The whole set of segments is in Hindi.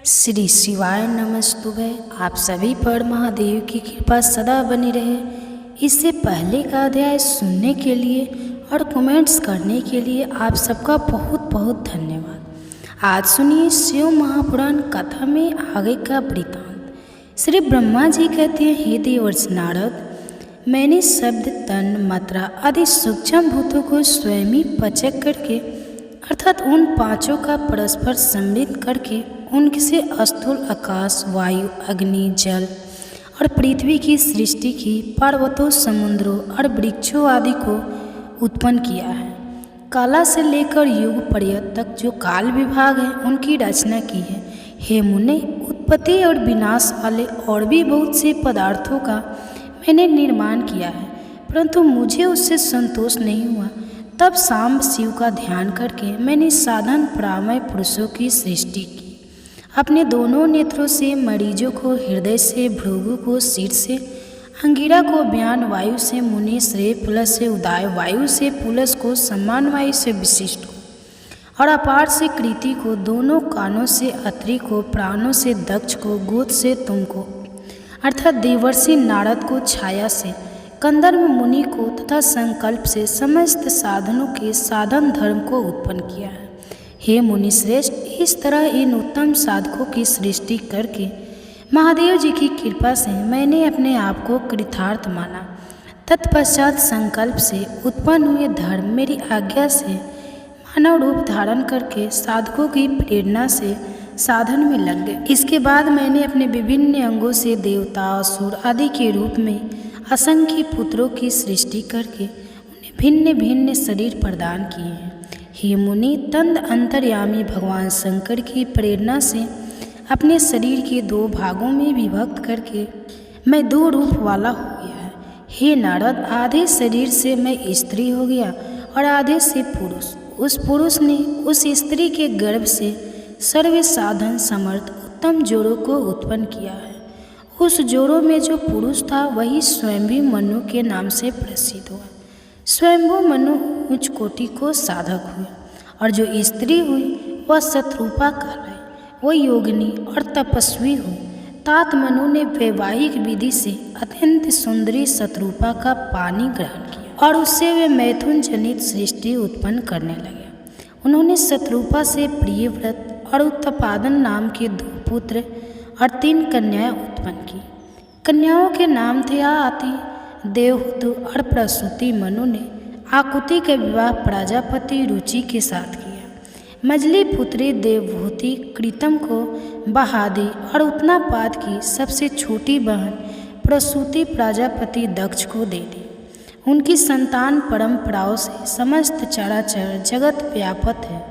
श्री शिवाय नमस्तुभे। आप सभी पर महादेव की कृपा सदा बनी रहे। इससे पहले का अध्याय सुनने के लिए और कमेंट्स करने के लिए आप सबका बहुत बहुत धन्यवाद। आज सुनिए शिव महापुराण कथा में आगे का वृत्तांत। श्री ब्रह्मा जी कहते हैं, हे देवर्ष नारद, मैंने शब्द, तन, मात्रा आदि सूक्ष्म भूतों को स्वयं ही पचक करके अर्थात उन पांचों का परस्पर सम्मिलित करके उनसे स्थूल आकाश, वायु, अग्नि, जल और पृथ्वी की सृष्टि की, पर्वतों, समुद्रों और वृक्षों आदि को उत्पन्न किया है। काला से लेकर युग पर्यंत तक जो काल विभाग है उनकी रचना की है। हे मुने, उत्पत्ति और विनाश वाले और भी बहुत से पदार्थों का मैंने निर्माण किया है, परंतु मुझे उससे संतोष नहीं हुआ। तब सांब शिव का ध्यान करके मैंने साधन प्रामय पुरुषों की सृष्टि की। अपने दोनों नेत्रों से मरीजों को, हृदय से भृगु को, सिर से अंगिरा को, ब्यान वायु से मुनि, श्रेय पुलस से उदाय वायु से पुलस को, सम्मान वायु से विशिष्ट को, और अपार से कृति को, दोनों कानों से अत्रि को, प्राणों से दक्ष को, गोद से तुमको अर्थात देवर्षि नारद को, छाया से कंदर्प मुनि को तथा संकल्प से समस्त साधनों के साधन धर्म को उत्पन्न किया है। हे मुनि श्रेष्ठ, इस तरह इन उत्तम साधकों की सृष्टि करके महादेव जी की कृपा से मैंने अपने आप को कृतार्थ माना। तत्पश्चात संकल्प से उत्पन्न हुए धर्म मेरी आज्ञा से मानव रूप धारण करके साधकों की प्रेरणा से साधन में लग गए। इसके बाद मैंने अपने विभिन्न अंगों से देवता, असुर आदि के रूप में असंख्य पुत्रों की सृष्टि करके उन्हें भिन्न भिन्न शरीर प्रदान किए हैं। हे मुनि, तंद अंतर्यामी भगवान शंकर की प्रेरणा से अपने शरीर के दो भागों में विभक्त करके मैं दो रूप वाला हो गया है। हे नारद, आधे शरीर से मैं स्त्री हो गया और आधे से पुरुष। उस पुरुष ने उस स्त्री के गर्भ से सर्व साधन समर्थ उत्तम जोड़ों को उत्पन्न किया है। उस जोड़ों में जो पुरुष था वही स्वयंभू मनु के नाम से प्रसिद्ध हुआ। स्वयंभू मनु उच्च कोटि को साधक हुए और जो स्त्री हुई वह शत्रुपा कहलाई। वह योगिनी और तपस्वी हुई। तात मनु ने वैवाहिक विधि से अत्यंत सुंदरी शत्रुपा का पानी ग्रहण किया और उससे वे मैथुन जनित सृष्टि उत्पन्न करने लगे। उन्होंने शत्रुपा से प्रियव्रत और उत्तपादन नाम के दो पुत्र और 3 कन्याएं उत्पन्न की। कन्याओं के नाम थे आति, देवहूति और प्रसूति। मनु ने आकुति का विवाह प्रजापति रुचि के साथ किया। मजली पुत्री देवहूति कृतम को बहादी और उत्नापाद की सबसे छोटी बहन प्रसूति प्रजापति दक्ष को दे दी। उनकी संतान परंपराओं से समस्त चराचर जगत व्यापत है।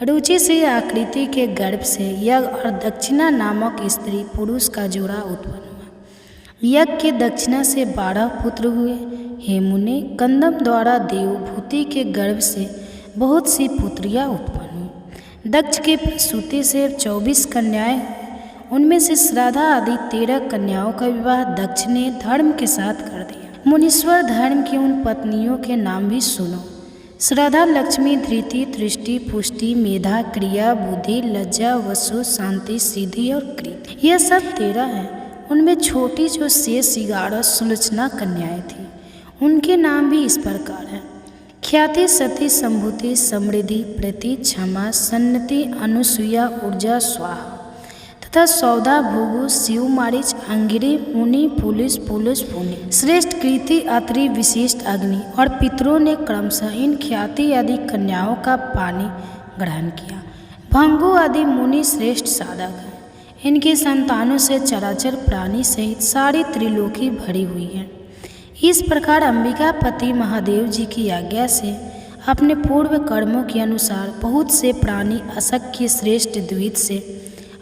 रुचि से आकृति के गर्भ से यज्ञ और दक्षिणा नामक स्त्री पुरुष का जोड़ा उत्पन्न हुआ। यज्ञ के दक्षिणा से 12 पुत्र हुए। हे मुने, कंदम द्वारा देवभूति के गर्भ से बहुत सी पुत्रियां उत्पन्न हुई। दक्ष के प्रसूति से 24 कन्याएं हुई। उनमें से श्राद्धा आदि 13 कन्याओं का विवाह दक्ष ने धर्म के साथ कर दिया। मुनीश्वर धर्म की उन पत्नियों के नाम भी सुनो। श्रद्धा, लक्ष्मी, धृति, दृष्टि, पुष्टि, मेधा, क्रिया, बुद्धि, लज्जा, वसु, शांति, सिद्धि और कृति। यह सब 13 हैं। उनमें छोटी जो शेष 11 सुलोचना कन्याएं थीं, उनके नाम भी इस प्रकार हैं: ख्याति, सती, संभूति, समृद्धि, प्रति, क्षमा, सन्नति, अनुसुईया, ऊर्जा, स्वाहा तथा सौदा, भृगु, शिव, मारीच, अंगिरी, मुनि, पुलिस, पुनि। श्रेष्ठ कृति, अत्रि, विशिष्ट, अग्नि और पितरों ने क्रमशः इन ख्याति आदि कन्याओं का पानी ग्रहण किया। भंगु आदि मुनि श्रेष्ठ साधक हैं। इनकी संतानों से चराचर प्राणी सहित सारी त्रिलोकी भरी हुई है। इस प्रकार अंबिकापति महादेव जी की आज्ञा से अपने पूर्व कर्मों के अनुसार बहुत से प्राणी असंख्य श्रेष्ठ द्वित से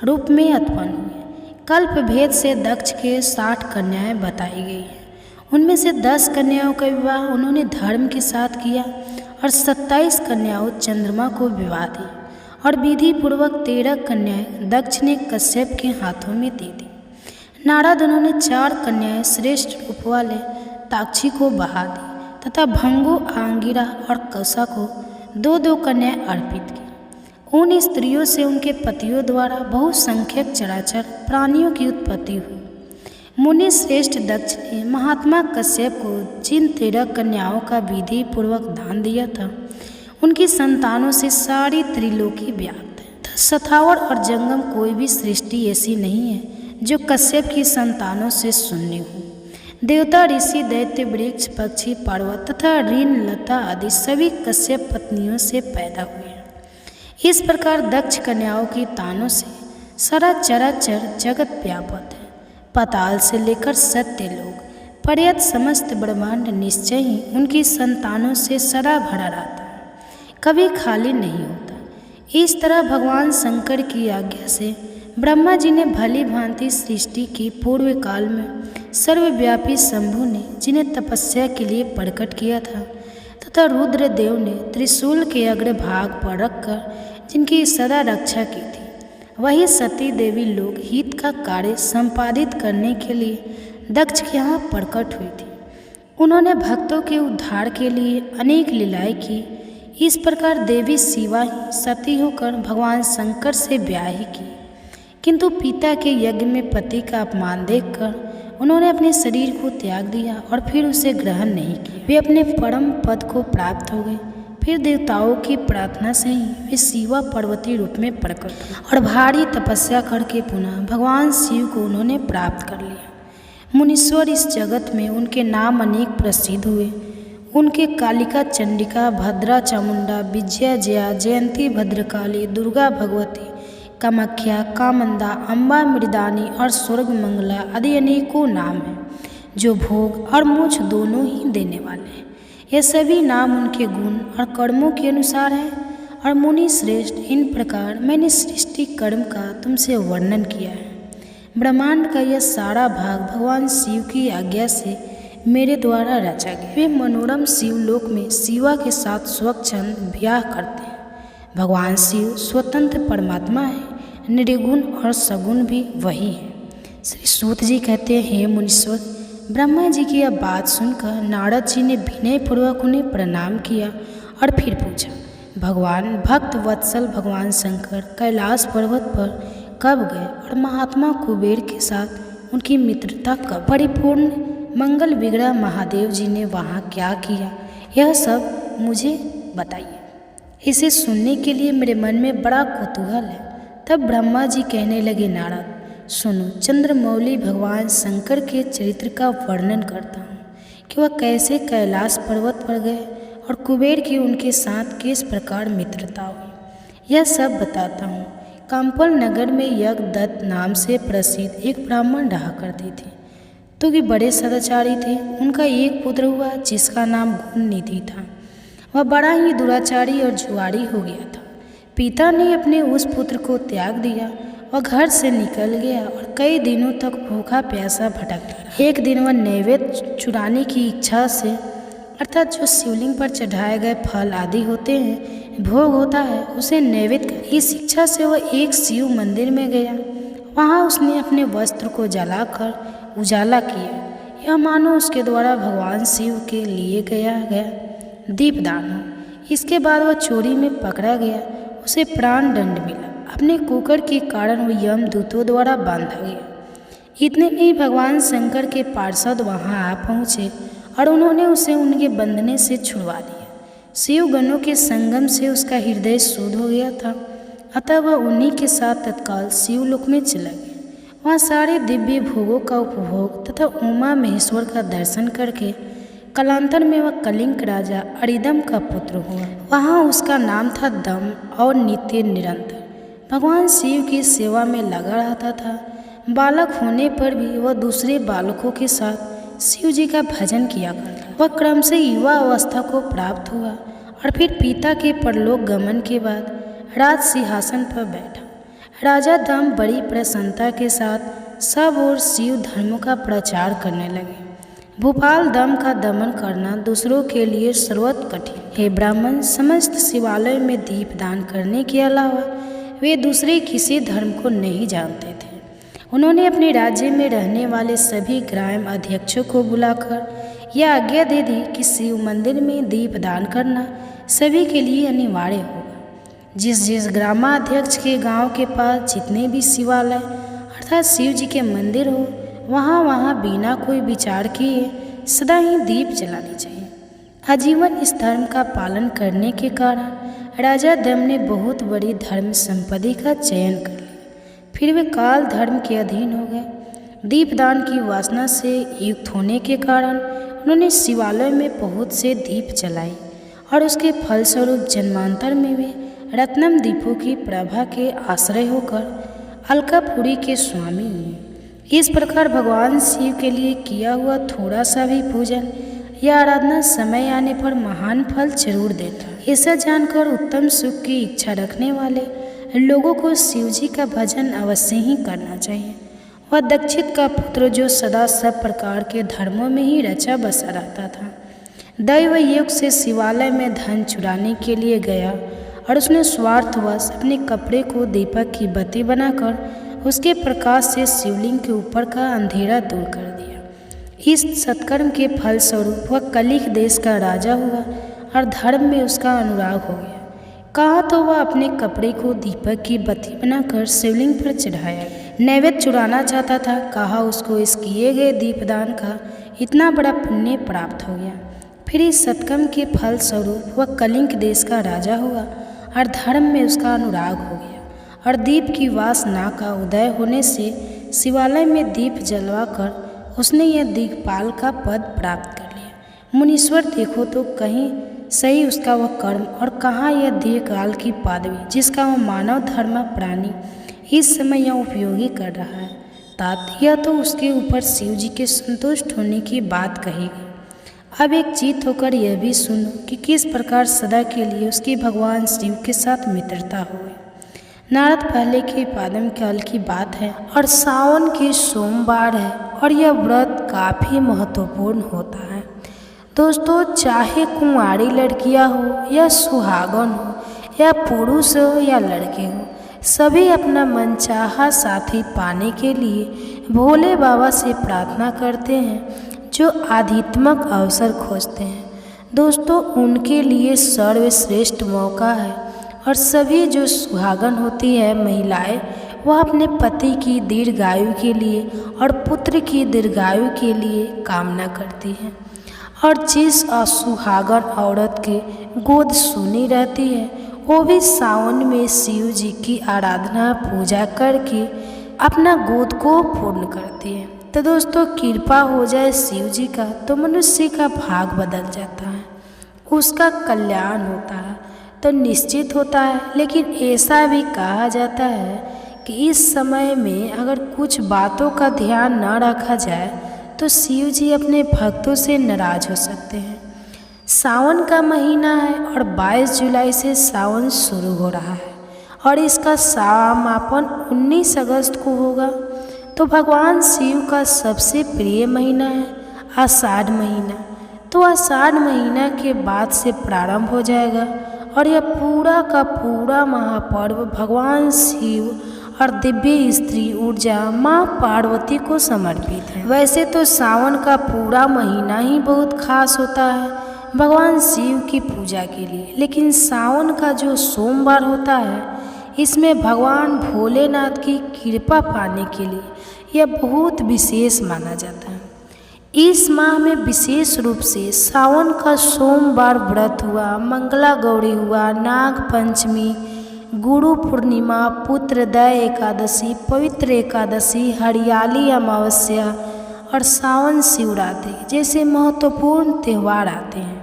रूप में उत्पन्न हुए। कल्प भेद से दक्ष के 60 कन्याएं बताई गई हैं। उनमें से 10 कन्याओं का विवाह उन्होंने धर्म के साथ किया और 27 कन्याओं चंद्रमा को विवाह दी और विधि पूर्वक 13 कन्याएं दक्ष ने कश्यप के हाथों में दे दी। नारद, उन्होंने 4 कन्याएं श्रेष्ठ रूप वाले ताक्षी को बहा दी तथा भंगु, आंगिरा और कौसा को 2-2 कन्याएं अर्पित की। उन स्त्रियों से उनके पतियों द्वारा बहुसंख्यक चराचर प्राणियों की उत्पत्ति हुई। मुनि श्रेष्ठ दक्ष ने महात्मा कश्यप को जिन 13 कन्याओं का विधि पूर्वक दान दिया था, उनकी संतानों से सारी त्रिलोकी व्याप्त है। सथावर और जंगम कोई भी सृष्टि ऐसी नहीं है जो कश्यप की संतानों से शून्य हो। देवता, ऋषि, दैत्य, वृक्ष, पक्षी, पर्वत तथा ऋण, लता आदि सभी कश्यप पत्नियों से पैदा हुए हैं। इस प्रकार दक्ष कन्याओं की तानों से सारा चराचर जगत व्यापक है। पाताल से लेकर सत्य लोक पर्यंत समस्त ब्रह्मांड निश्चय ही उनकी संतानों से सदा भरा रहता है, कभी खाली नहीं होता। इस तरह भगवान शंकर की आज्ञा से ब्रह्मा जी ने भली भांति सृष्टि की। पूर्व काल में सर्वव्यापी शंभु ने जिन्हें तपस्या के लिए प्रकट किया था तथा रुद्रदेव ने त्रिशूल के अग्रभाग पर रखकर जिनकी सदा रक्षा की थी, वही सती देवी लोक हित का कार्य संपादित करने के लिए दक्ष के यहाँ प्रकट हुई थी। उन्होंने भक्तों के उद्धार के लिए अनेक लीलाएं की। इस प्रकार देवी शिवा ही सती होकर भगवान शंकर से ब्याह ही की, किंतु पिता के यज्ञ में पति का अपमान देखकर उन्होंने अपने शरीर को त्याग दिया और फिर उसे ग्रहण नहीं किया। वे अपने परम पद को प्राप्त हो गए। फिर देवताओं की प्रार्थना से ही वे शिवा पार्वती रूप में प्रकट हुए और भारी तपस्या करके पुनः भगवान शिव को उन्होंने प्राप्त कर लिया। मुनीश्वर इस जगत में उनके नाम अनेक प्रसिद्ध हुए। उनके कालिका, चंडिका, भद्रा, चामुंडा, विजया, जया, जयंती, भद्रकाली, दुर्गा, भगवती, कामाख्या, कामंदा, अम्बा, मृदानी और स्वर्ग मंगला आदि अनेकों नाम हैं जो भोग और मोक्ष दोनों ही देने वाले हैं। ये सभी नाम उनके गुण और कर्मों के अनुसार हैं। और मुनि श्रेष्ठ, इन प्रकार मैंने सृष्टि कर्म का तुमसे वर्णन किया है। ब्रह्मांड का यह सारा भाग भगवान शिव की आज्ञा से मेरे द्वारा रचा गया। वे मनोरम शिवलोक में शिवा के साथ स्वच्छंद ब्याह करते हैं। भगवान शिव स्वतंत्र परमात्मा है, निर्गुण और सगुण भी वही है। श्री सूत जी कहते हैं, हे मुनीश्वर, ब्रह्मा जी की यह बात सुनकर नारद जी ने विनयपूर्वक उन्हें प्रणाम किया और फिर पूछा, भगवान भक्त वत्सल भगवान शंकर कैलाश पर्वत पर कब गए और महात्मा कुबेर के साथ उनकी मित्रता कब? परिपूर्ण मंगल विग्रह महादेव जी ने वहाँ क्या किया, यह सब मुझे बताइए। इसे सुनने के लिए मेरे मन में बड़ा कौतूहल है। तब ब्रह्मा जी कहने लगे, नारद सुनो, चंद्रमौली भगवान शंकर के चरित्र का वर्णन करता हूँ कि वह कैसे कैलाश पर्वत पर गए और कुबेर की उनके साथ किस प्रकार मित्रता हुई, यह सब बताता हूँ। काम्पल नगर में यज्ञदत्त नाम से प्रसिद्ध एक ब्राह्मण रहा करते थे, तो कि बड़े सदाचारी थे। उनका एक पुत्र हुआ जिसका नाम गुणनिधि था। वह बड़ा ही दुराचारी और जुआरी हो गया था। पिता ने अपने उस पुत्र को त्याग दिया। वह घर से निकल गया और कई दिनों तक भूखा प्यासा भटकता रहा। एक दिन वह नैवेद्य चुराने की इच्छा से, अर्थात जो शिवलिंग पर चढ़ाए गए फल आदि होते हैं, भोग होता है, उसे नैवेद्य, इस इच्छा से वह एक शिव मंदिर में गया। वहाँ उसने अपने वस्त्र को जलाकर उजाला किया, यह मानो उसके द्वारा भगवान शिव के लिए गया दीपदान हो। इसके बाद वह चोरी में पकड़ा गया। उसे प्राण दंड मिला। अपने कुकर के कारण वह यमदूतों द्वारा बांधा गया। इतने में ही भगवान शंकर के पार्षद वहां आ पहुँचे और उन्होंने उसे उनके बंधने से छुड़वा दिया। शिव गणों के संगम से उसका हृदय शुद्ध हो गया था, अतः वह उन्हीं के साथ तत्काल शिवलोक में चला गया। वहाँ सारे दिव्य भोगों का उपभोग तथा उमा महेश्वर का दर्शन करके कालांतर में वह कलिंग राजा अरिदम का पुत्र हुआ। वहाँ उसका नाम था दम और नित्य निरंतर भगवान शिव की सेवा में लगा रहता था। बालक होने पर भी वह दूसरे बालकों के साथ शिव जी का भजन किया करता। वह क्रम से युवा अवस्था को प्राप्त हुआ और फिर पिता के परलोक गमन के बाद राज सिंहासन पर बैठा। राजा दम बड़ी प्रसन्नता के साथ सब ओर शिव धर्मों का प्रचार करने लगे। भूपाल दम का दमन करना दूसरों के लिए सर्वत कठिन। हे ब्राह्मण, समस्त शिवालय में दीपदान करने के अलावा वे दूसरे किसी धर्म को नहीं जानते थे। उन्होंने अपने राज्य में रहने वाले सभी ग्राम अध्यक्षों को बुलाकर यह आज्ञा दे दी कि शिव मंदिर में दीपदान करना सभी के लिए अनिवार्य होगा। जिस जिस ग्रामाध्यक्ष के गांव के पास जितने भी शिवालय अर्थात शिव जी के मंदिर हो, वहाँ वहाँ बिना कोई विचार किए सदा ही दीप जलाने चाहिए। आजीवन इस धर्म का पालन करने के कारण राजा दम ने बहुत बड़ी धर्म संपत्ति का चयन कर लिया। फिर वे काल धर्म के अधीन हो गए। दीपदान की वासना से युक्त होने के कारण उन्होंने शिवालय में बहुत से दीप जलाए और उसके फलस्वरूप जन्मांतर में वे रत्नम दीपों की प्रभा के आश्रय होकर अलकापुरी के स्वामी हुए। इस प्रकार भगवान शिव के लिए किया हुआ थोड़ा सा भी पूजन या आराधना समय आने पर महान फल जरूर देता है। ऐसा जानकर उत्तम सुख की इच्छा रखने वाले लोगों को शिव जी का भजन अवश्य ही करना चाहिए। वह दक्षित का पुत्र जो सदा सब प्रकार के धर्मों में ही रचा बसा रहता था, दैव योग से शिवालय में धन चुराने के लिए गया और उसने स्वार्थवश अपने कपड़े को दीपक की बत्ती बनाकर उसके प्रकाश से शिवलिंग के ऊपर का अंधेरा दूर कर दिया। इस सत्कर्म के फलस्वरूप वह कलिक देश का राजा हुआ और धर्म में उसका अनुराग हो गया। कहा तो वह अपने कपड़े को दीपक की बत्ती बनाकर शिवलिंग पर चढ़ाया, नैवेद्य चुराना चाहता था। कहा उसको इस किए गए दीपदान का इतना बड़ा पुण्य प्राप्त हो गया। फिर इस सत्कर्म के फलस्वरूप वह कलिंग देश का राजा हुआ और धर्म में उसका अनुराग हो गया और दीप की वासना का उदय होने से शिवालय में दीप जलवाकर उसने यह दिक्पाल का पद प्राप्त कर लिया। मुनीश्वर देखो तो कहीं सही उसका वह कर्म और कहाँ यह दीर्घकाल की पदवी जिसका वह मानव धर्म प्राणी इस समय यह उपयोगी कर रहा है। तात यह तो उसके ऊपर शिव जी के संतुष्ट होने की बात कही गई। अब एक चित होकर यह भी सुनो कि किस प्रकार सदा के लिए उसकी भगवान शिव के साथ मित्रता हुई। नारद पहले के पादम काल की बात है और सावन की सोमवार है और यह व्रत काफ़ी महत्वपूर्ण होता है। दोस्तों, चाहे कुंवारी लड़कियां हो या सुहागन हो या पुरुष हो या लड़के हो, सभी अपना मनचाहा साथी पाने के लिए भोले बाबा से प्रार्थना करते हैं जो आध्यात्मिक अवसर खोजते हैं। दोस्तों, उनके लिए सर्वश्रेष्ठ मौका है और सभी जो सुहागन होती है महिलाएं, वह अपने पति की दीर्घायु के लिए और पुत्र की दीर्घायु के लिए कामना करती हैं। और जिस असुहागन औरत के गोद सुनी रहती है, वो भी सावन में शिव जी की आराधना पूजा करके अपना गोद को पूर्ण करती है। तो दोस्तों, कृपा हो जाए शिव जी का तो मनुष्य का भाग बदल जाता है, उसका कल्याण होता है तो निश्चित होता है। लेकिन ऐसा भी कहा जाता है कि इस समय में अगर कुछ बातों का ध्यान न रखा जाए तो शिव जी अपने भक्तों से नाराज हो सकते हैं। सावन का महीना है और 22 जुलाई से सावन शुरू हो रहा है और इसका समापन 19 अगस्त को होगा। तो भगवान शिव का सबसे प्रिय महीना है आषाढ़ महीना। तो आषाढ़ महीना के बाद से प्रारंभ हो जाएगा और यह पूरा का पूरा महापर्व भगवान शिव और दिव्य स्त्री ऊर्जा माँ पार्वती को समर्पित है। वैसे तो सावन का पूरा महीना ही बहुत खास होता है भगवान शिव की पूजा के लिए, लेकिन सावन का जो सोमवार होता है इसमें भगवान भोलेनाथ की कृपा पाने के लिए यह बहुत विशेष माना जाता है। इस माह में विशेष रूप से सावन का सोमवार व्रत हुआ, मंगला गौरी हुआ, नाग पंचमी, गुरु पूर्णिमा, पुत्रदय एकादशी, पवित्र एकादशी, हरियाली अमावस्या और सावन शिवरात्रि जैसे महत्वपूर्ण त्यौहार आते हैं।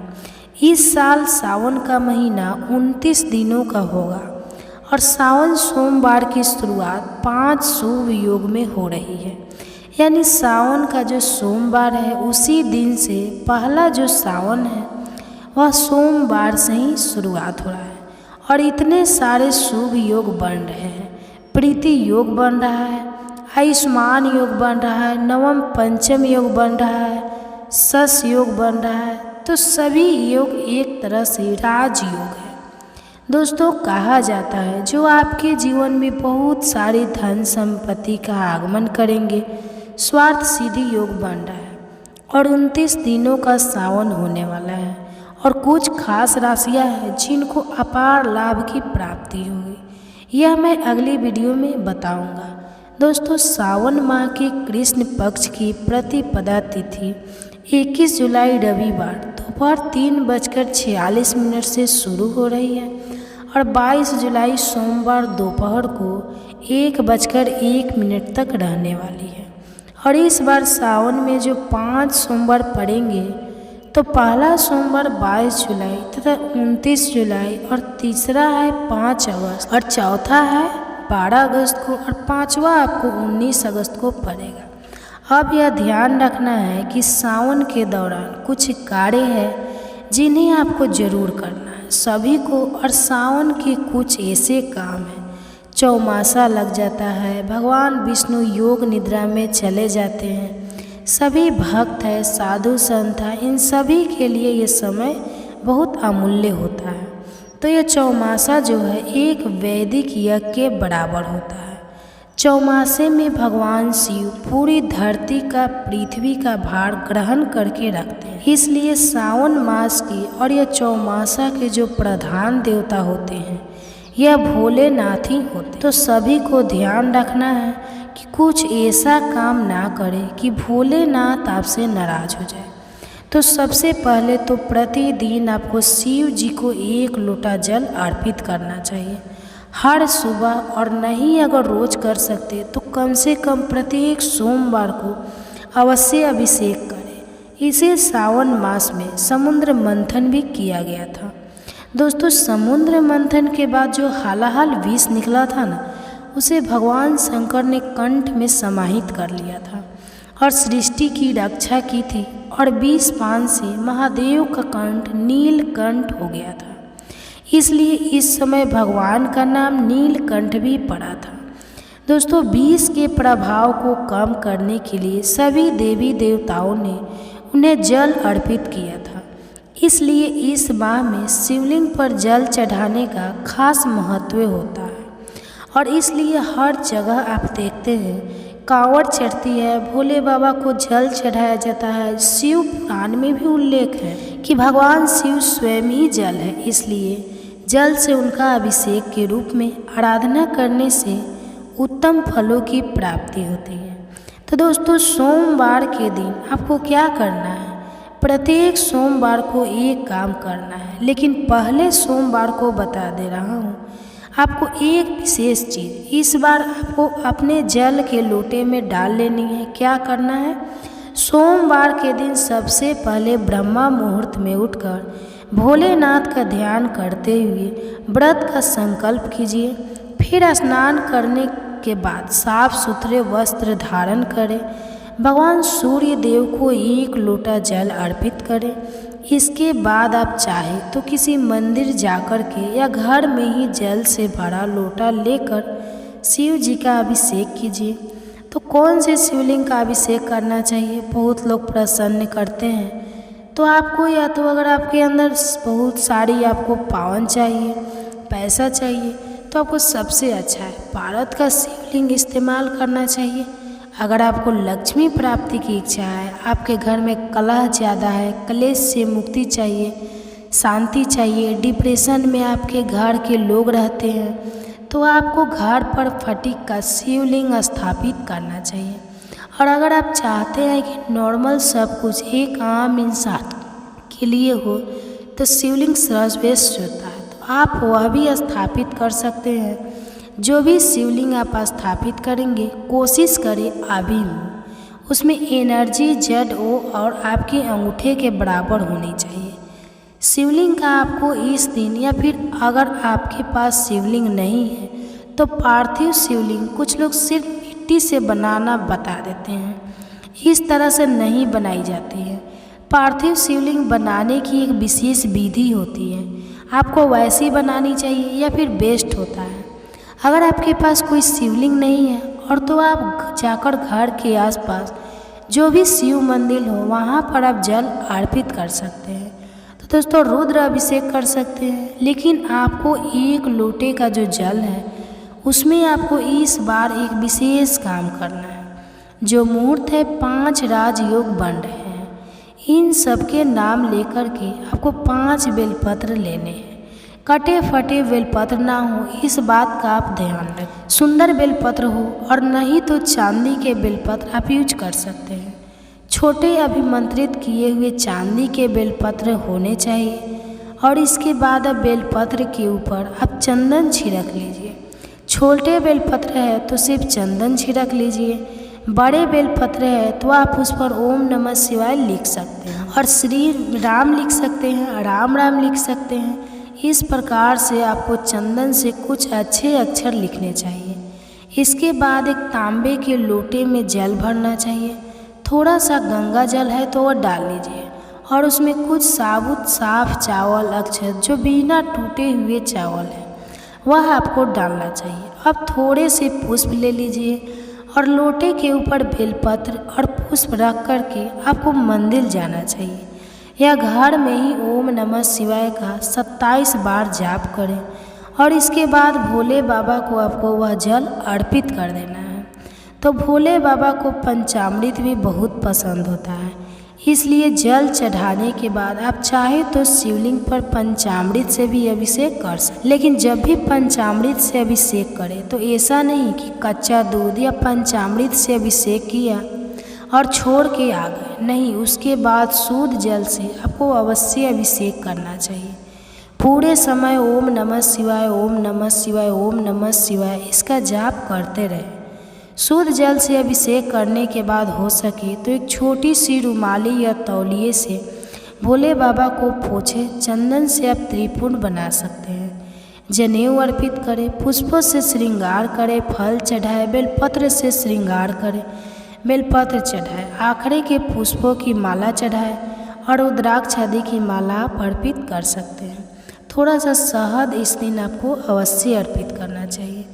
इस साल सावन का महीना 29 दिनों का होगा और सावन सोमवार की शुरुआत 5 शुभ योग में हो रही है। यानी सावन का जो सोमवार है उसी दिन से पहला जो सावन है वह सोमवार से ही शुरुआत हो रहा है और इतने सारे शुभ योग बन रहे हैं। प्रीति योग बन रहा है, आयुष्मान योग बन रहा है, नवम पंचम योग बन रहा है, सस योग बन रहा है। तो सभी योग एक तरह से राजयोग है। दोस्तों, कहा जाता है जो आपके जीवन में बहुत सारी धन संपत्ति का आगमन करेंगे, स्वार्थ सिद्धि योग बन रहा है और 29 दिनों का सावन होने वाला है और कुछ खास राशियां हैं जिनको अपार लाभ की प्राप्ति होगी। यह मैं अगली वीडियो में बताऊंगा। दोस्तों, सावन माह के कृष्ण पक्ष की प्रतिपदा तिथि 21 जुलाई रविवार दोपहर 3:46 से शुरू हो रही है और 22 जुलाई सोमवार दोपहर को 1:01 तक रहने वाली है। और इस बार सावन में जो 5 सोमवार पड़ेंगे, तो पहला सोमवार 22 जुलाई तथा 29 जुलाई और तीसरा है 5 अगस्त और चौथा है 12 अगस्त को और पांचवा आपको 19 अगस्त को पड़ेगा। अब यह ध्यान रखना है कि सावन के दौरान कुछ कार्य हैं जिन्हें आपको जरूर करना है सभी को। और सावन के कुछ ऐसे काम हैं, चौमासा लग जाता है, भगवान विष्णु योग निद्रा में चले जाते हैं, सभी भक्त है, साधु संत है, इन सभी के लिए ये समय बहुत अमूल्य होता है। तो यह चौमासा जो है एक वैदिक यज्ञ के बराबर होता है। चौमासे में भगवान शिव पूरी धरती का, पृथ्वी का भार ग्रहण करके रखते हैं। इसलिए सावन मास की और यह चौमासा के जो प्रधान देवता होते हैं यह भोलेनाथ ही होते। तो सभी को ध्यान रखना है कि कुछ ऐसा काम ना करें कि भोलेनाथ आपसे नाराज हो जाए। तो सबसे पहले तो प्रतिदिन आपको शिव जी को 1 लोटा जल अर्पित करना चाहिए हर सुबह, और नहीं अगर रोज कर सकते तो कम से कम प्रत्येक सोमवार को अवश्य अभिषेक करें। इसे सावन मास में समुद्र मंथन भी किया गया था। दोस्तों, समुद्र मंथन के बाद जो हालाहाल विष निकला था ना, उसे भगवान शंकर ने कंठ में समाहित कर लिया था और सृष्टि की रक्षा की थी और 20 पान से महादेव का कंठ नीलकंठ हो गया था। इसलिए इस समय भगवान का नाम नीलकंठ भी पड़ा था। दोस्तों, विष के प्रभाव को कम करने के लिए सभी देवी देवताओं ने उन्हें जल अर्पित किया था। इसलिए इस माह में शिवलिंग पर जल चढ़ाने का खास महत्व होता है और इसलिए हर जगह आप देखते हैं कांवड़ चढ़ती है, भोले बाबा को जल चढ़ाया जाता है। शिव पुराण में भी उल्लेख है कि भगवान शिव स्वयं ही जल है, इसलिए जल से उनका अभिषेक के रूप में आराधना करने से उत्तम फलों की प्राप्ति होती है। तो दोस्तों, सोमवार के दिन आपको क्या करना है? प्रत्येक सोमवार को एक काम करना है, लेकिन पहले सोमवार को बता दे रहा हूँ आपको एक विशेष चीज़ इस बार आपको अपने जल के लोटे में डाल लेनी है। क्या करना है? सोमवार के दिन सबसे पहले ब्रह्मा मुहूर्त में उठकर भोलेनाथ का ध्यान करते हुए व्रत का संकल्प कीजिए। फिर स्नान करने के बाद साफ सुथरे वस्त्र धारण करें। भगवान सूर्य देव को 1 लोटा जल अर्पित करें। इसके बाद आप चाहे तो किसी मंदिर जाकर के या घर में ही जल से भरा लोटा लेकर शिव जी का अभिषेक कीजिए। तो कौन से शिवलिंग का अभिषेक करना चाहिए? बहुत लोग प्रश्न करते हैं। तो आपको या तो अगर आपके अंदर बहुत सारी आपको पावन चाहिए, पैसा चाहिए, तो आपको सबसे अच्छा है भारत का शिवलिंग इस्तेमाल करना चाहिए। अगर आपको लक्ष्मी प्राप्ति की इच्छा है, आपके घर में कलह ज़्यादा है, कलेश से मुक्ति चाहिए, शांति चाहिए, डिप्रेशन में आपके घर के लोग रहते हैं, तो आपको घर पर फटिक का शिवलिंग स्थापित करना चाहिए। और अगर आप चाहते हैं कि नॉर्मल सब कुछ एक आम इंसान के लिए हो, तो शिवलिंग सर्वश्रेष्ठ होता है, तो आप वह भी स्थापित कर सकते हैं। जो भी शिवलिंग आप स्थापित करेंगे, कोशिश करें अभी उसमें एनर्जी जड़ हो और आपके अंगूठे के बराबर होनी चाहिए। शिवलिंग का आपको इस दिन, या फिर अगर आपके पास शिवलिंग नहीं है तो पार्थिव शिवलिंग कुछ लोग सिर्फ मिट्टी से बनाना बता देते हैं, इस तरह से नहीं बनाई जाती है। पार्थिव शिवलिंग बनाने की एक विशेष विधि होती है, आपको वैसी बनानी चाहिए या फिर बेस्ट होता है। अगर आपके पास कोई शिवलिंग नहीं है और तो आप जाकर घर के आसपास जो भी शिव मंदिर हो वहाँ पर आप जल अर्पित कर सकते हैं। तो दोस्तों, रुद्र अभिषेक कर सकते हैं, लेकिन आपको 1 लोटे का जो जल है उसमें आपको इस बार एक विशेष काम करना है। जो मुहूर्त है 5 राजयोग बन रहे हैं, इन सबके नाम लेकर के आपको 5 बेलपत्र लेने हैं। कटे फटे बेलपत्र ना हो, इस बात का आप ध्यान रखें। सुंदर बेलपत्र हो और नहीं तो चांदी के बेलपत्र आप यूज कर सकते हैं। छोटे अभिमंत्रित किए हुए चांदी के बेलपत्र होने चाहिए और इसके बाद अब बेलपत्र के ऊपर आप चंदन छिड़क लीजिए। छोटे बेलपत्र है तो सिर्फ चंदन छिड़क लीजिए, बड़े बेलपत्र है तो आप उस पर ओम नमः शिवाय लिख सकते हैं और श्री राम लिख सकते हैं, राम राम लिख सकते हैं। इस प्रकार से आपको चंदन से कुछ अच्छे अक्षर लिखने चाहिए। इसके बाद एक तांबे के लोटे में जल भरना चाहिए। थोड़ा सा गंगा जल है तो वह डाल लीजिए और उसमें कुछ साबुत साफ चावल अक्षर जो बिना टूटे हुए चावल है वह आपको डालना चाहिए। अब थोड़े से पुष्प ले लीजिए और लोटे के ऊपर बेलपत्र और पुष्प रख करके आपको मंदिर जाना चाहिए या घर में ही ओम नमः शिवाय का 27 बार जाप करें और इसके बाद भोले बाबा को आपको वह जल अर्पित कर देना है। तो भोले बाबा को पंचामृत भी बहुत पसंद होता है, इसलिए जल चढ़ाने के बाद आप चाहे तो शिवलिंग पर पंचामृत से भी अभिषेक कर सकते। लेकिन जब भी पंचामृत से अभिषेक करें तो ऐसा नहीं कि कच्चा दूध या पंचामृत से अभिषेक किया और छोड़ के आ गए, नहीं, उसके बाद शुद्ध जल से आपको अवश्य अभिषेक करना चाहिए। पूरे समय ओम नमः शिवाय, ओम नमः शिवाय, ओम नमः शिवाय इसका जाप करते रहे। शुद्ध जल से अभिषेक करने के बाद हो सके तो एक छोटी सी रुमाली या तौलिए से भोले बाबा को पोंछे। चंदन से आप त्रिपुंड बना सकते हैं। जनेऊ अर्पित करें, पुष्पों से श्रृंगार करें, फल चढ़ाए, बेलपत्र से श्रृंगार करें, बेलपत्र चढ़ाए, आखड़े के पुष्पों की माला चढ़ाए और रुद्राक्ष आदि की माला आप अर्पित कर सकते हैं। थोड़ा सा शहद इस दिन आपको अवश्य अर्पित करना चाहिए।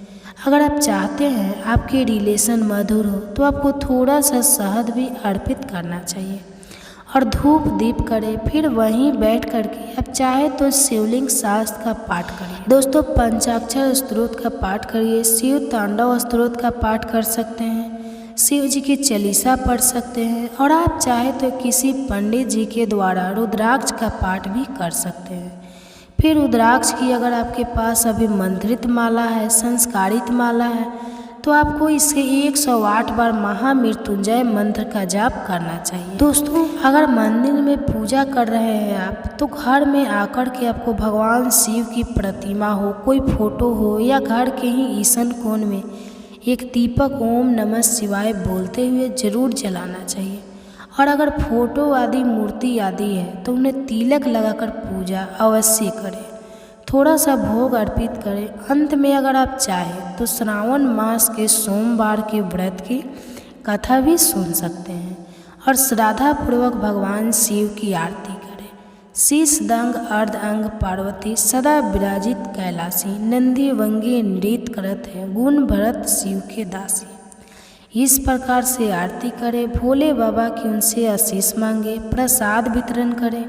अगर आप चाहते हैं आपके रिलेशन मधुर हो तो आपको थोड़ा सा शहद भी अर्पित करना चाहिए और धूप दीप करें। फिर वहीं बैठ करके आप चाहे तो शिवलिंग शास्त्र का पाठ करिए। दोस्तों, पंचाक्षर स्तोत्र का पाठ करिए, शिव तांडव स्तोत्र का पाठ कर सकते हैं, शिव जी की चालीसा पढ़ सकते हैं और आप चाहे तो किसी पंडित जी के द्वारा रुद्राक्ष का पाठ भी कर सकते हैं। फिर रुद्राक्ष की अगर आपके पास अभी मंत्रित माला है, संस्कारित माला है, तो आपको इसके 108 बार महामृत्युंजय मंत्र का जाप करना चाहिए। दोस्तों, अगर मंदिर में पूजा कर रहे हैं आप तो घर में आकर के आपको भगवान शिव की प्रतिमा हो, कोई फोटो हो या घर के ही ईशान कोण में एक दीपक ओम नमः शिवाय बोलते हुए जरूर जलाना चाहिए। और अगर फोटो आदि मूर्ति आदि है तो उन्हें तिलक लगाकर पूजा अवश्य करें। थोड़ा सा भोग अर्पित करें। अंत में अगर आप चाहें तो श्रावण मास के सोमवार के व्रत की कथा भी सुन सकते हैं और श्रद्धापूर्वक भगवान शिव की आरती करें। शीश दंग अर्ध अंग पार्वती सदा विराजित कैलासी, नंदी वंगी नृत्य करत है, गुण भरत शिव के दासी। इस प्रकार से आरती करें, भोले बाबा की उनसे आशीष मांगे, प्रसाद वितरण करें,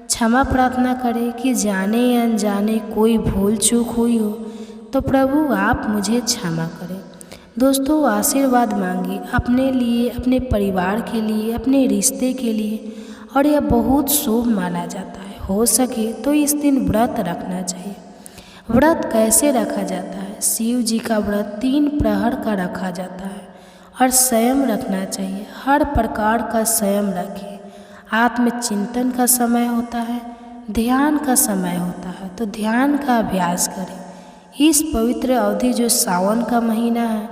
क्षमा प्रार्थना करें कि जाने या अनजाने कोई भूल चूक हुई हो तो प्रभु आप मुझे क्षमा करें। दोस्तों, आशीर्वाद मांगिए अपने लिए, अपने परिवार के लिए, अपने रिश्ते के लिए और यह बहुत शुभ माना जाता है। हो सके तो इस दिन व्रत रखना चाहिए। व्रत कैसे रखा जाता है? शिव जी का व्रत 3 प्रहर का रखा जाता है और संयम रखना चाहिए। हर प्रकार का संयम रखें। आत्मचिंतन का समय होता है, ध्यान का समय होता है, तो ध्यान का अभ्यास करें। इस पवित्र अवधि जो सावन का महीना है,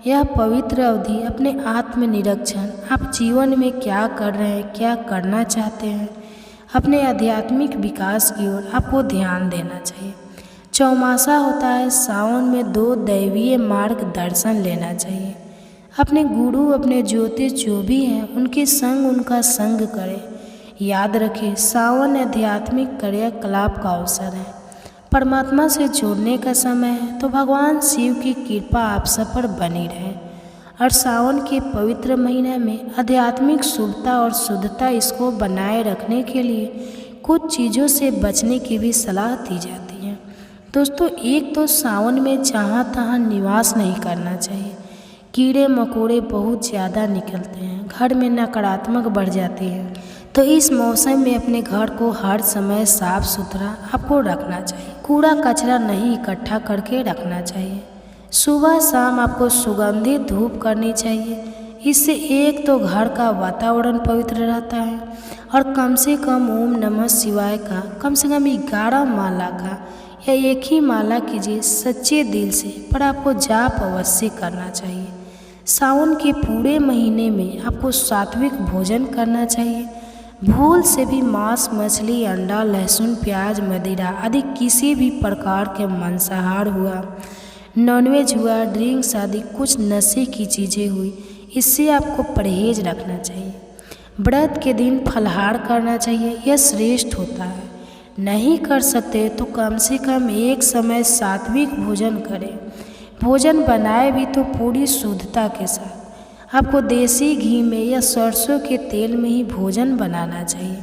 यह पवित्र अवधि अपने आत्मनिरीक्षण, आप जीवन में क्या कर रहे हैं, क्या करना चाहते हैं, अपने आध्यात्मिक विकास की ओर आपको ध्यान देना चाहिए। चौमासा होता है, सावन में 2 दैवीय मार्गदर्शन लेना चाहिए। अपने गुरु, अपने ज्योतिष जो भी हैं उनके संग उनका संग करें। याद रखें, सावन आध्यात्मिक क्रियाकलाप का अवसर है, परमात्मा से जुड़ने का समय है। तो भगवान शिव की कृपा आप सब पर बनी रहे और सावन के पवित्र महीने में आध्यात्मिक शुभता और शुद्धता इसको बनाए रखने के लिए कुछ चीज़ों से बचने की भी सलाह दी जाती है। दोस्तों, एक तो सावन में जहाँ तहाँ निवास नहीं करना चाहिए। कीड़े मकोड़े बहुत ज़्यादा निकलते हैं, घर में नकारात्मक बढ़ जाती है। तो तो इस मौसम में अपने घर को हर समय साफ सुथरा आपको रखना चाहिए। कूड़ा कचरा नहीं इकट्ठा करके रखना चाहिए। सुबह शाम आपको सुगंधित धूप करनी चाहिए। इससे एक तो घर का वातावरण पवित्र रहता है और कम से कम ओम नमः शिवाय का कम से कम 11 माला का या एक ही माला कीजिए सच्चे दिल से, पर आपको जाप अवश्य करना चाहिए। सावन के पूरे महीने में आपको सात्विक भोजन करना चाहिए। भूल से भी मांस मछली अंडा लहसुन प्याज मदिरा आदि किसी भी प्रकार के मांसाहार हुआ, नॉनवेज हुआ, ड्रिंक्स आदि कुछ नशे की चीज़ें हुई, इससे आपको परहेज रखना चाहिए। व्रत के दिन फलाहार करना चाहिए, यह श्रेष्ठ होता है। नहीं कर सकते तो कम से कम एक समय सात्विक भोजन करें। भोजन बनाए भी तो पूरी शुद्धता के साथ। आपको देसी घी में या सरसों के तेल में ही भोजन बनाना चाहिए।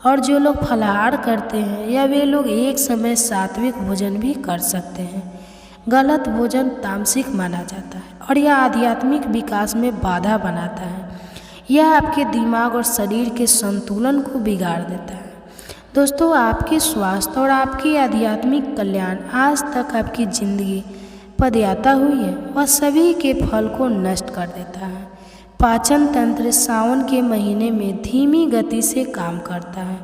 और जो लोग फलाहार करते हैं या वे लोग एक समय सात्विक भोजन भी कर सकते हैं। गलत भोजन तामसिक माना जाता है और यह आध्यात्मिक विकास में बाधा बनाता है। यह आपके दिमाग और शरीर के संतुलन को बिगाड़ देता है। दोस्तों, आपके स्वास्थ्य और आपकी आध्यात्मिक कल्याण आज तक आपकी जिंदगी पदयात्रा हुई है, वह सभी के फल को नष्ट कर देता है। पाचन तंत्र सावन के महीने में धीमी गति से काम करता है,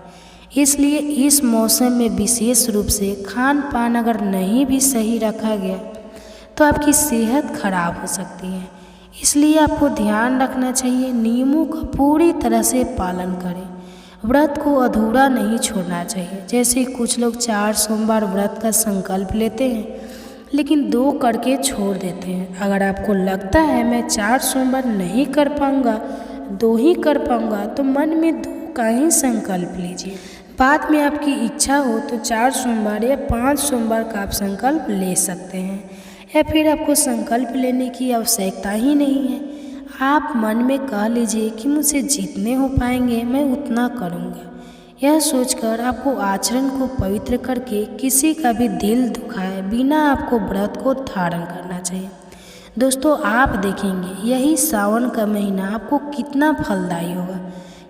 इसलिए इस मौसम में विशेष रूप से खान पान अगर नहीं भी सही रखा गया तो आपकी सेहत खराब हो सकती है। इसलिए आपको ध्यान रखना चाहिए, नियमों का पूरी तरह से पालन करें। व्रत को अधूरा नहीं छोड़ना चाहिए। जैसे कुछ लोग 4 सोमवार व्रत का संकल्प लेते हैं लेकिन 2 करके छोड़ देते हैं। अगर आपको लगता है मैं 4 सोमवार नहीं कर पाऊँगा, 2 ही कर पाऊँगा, तो मन में 2 का ही संकल्प लीजिए। बाद में आपकी इच्छा हो तो 4 सोमवार या 5 सोमवार का आप संकल्प ले सकते हैं, या फिर आपको संकल्प लेने की आवश्यकता ही नहीं है। आप मन में कह लीजिए कि मुझसे जितने हो पाएंगे मैं उतना करूँगा। यह सोचकर आपको आचरण को पवित्र करके किसी का भी दिल दुखाए बिना आपको व्रत को धारण करना चाहिए। दोस्तों, आप देखेंगे यही सावन का महीना आपको कितना फलदायी होगा।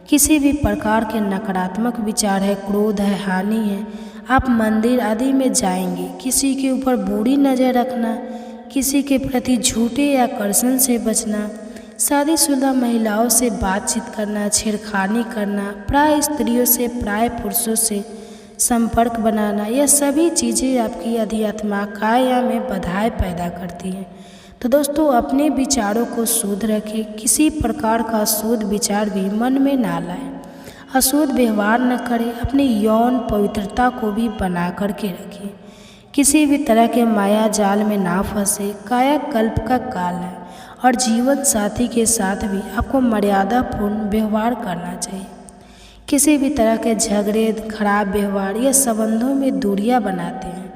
किसी भी प्रकार के नकारात्मक विचार है, क्रोध है, हानि है, आप मंदिर आदि में जाएंगे। किसी के ऊपर बुरी नज़र रखना, किसी के प्रति झूठे आकर्षण से बचना, शादीशुदा महिलाओं से बातचीत करना, छेड़खानी करना, प्राय स्त्रियों से प्राय पुरुषों से संपर्क बनाना, यह सभी चीज़ें आपकी आध्यात्मिक काया में बाधाएं पैदा करती हैं। तो दोस्तों, अपने विचारों को शुद्ध रखें। किसी प्रकार का अशुद्ध विचार भी मन में ना लाएं। अशुद्ध व्यवहार न करें। अपनी यौन पवित्रता को भी बना करके रखें। किसी भी तरह के माया जाल में ना फंसे। कायाकल्प का काल है और जीवन साथी के साथ भी आपको मर्यादापूर्ण व्यवहार करना चाहिए। किसी भी तरह के झगड़े, खराब व्यवहार या संबंधों में दूरियां बनाते हैं।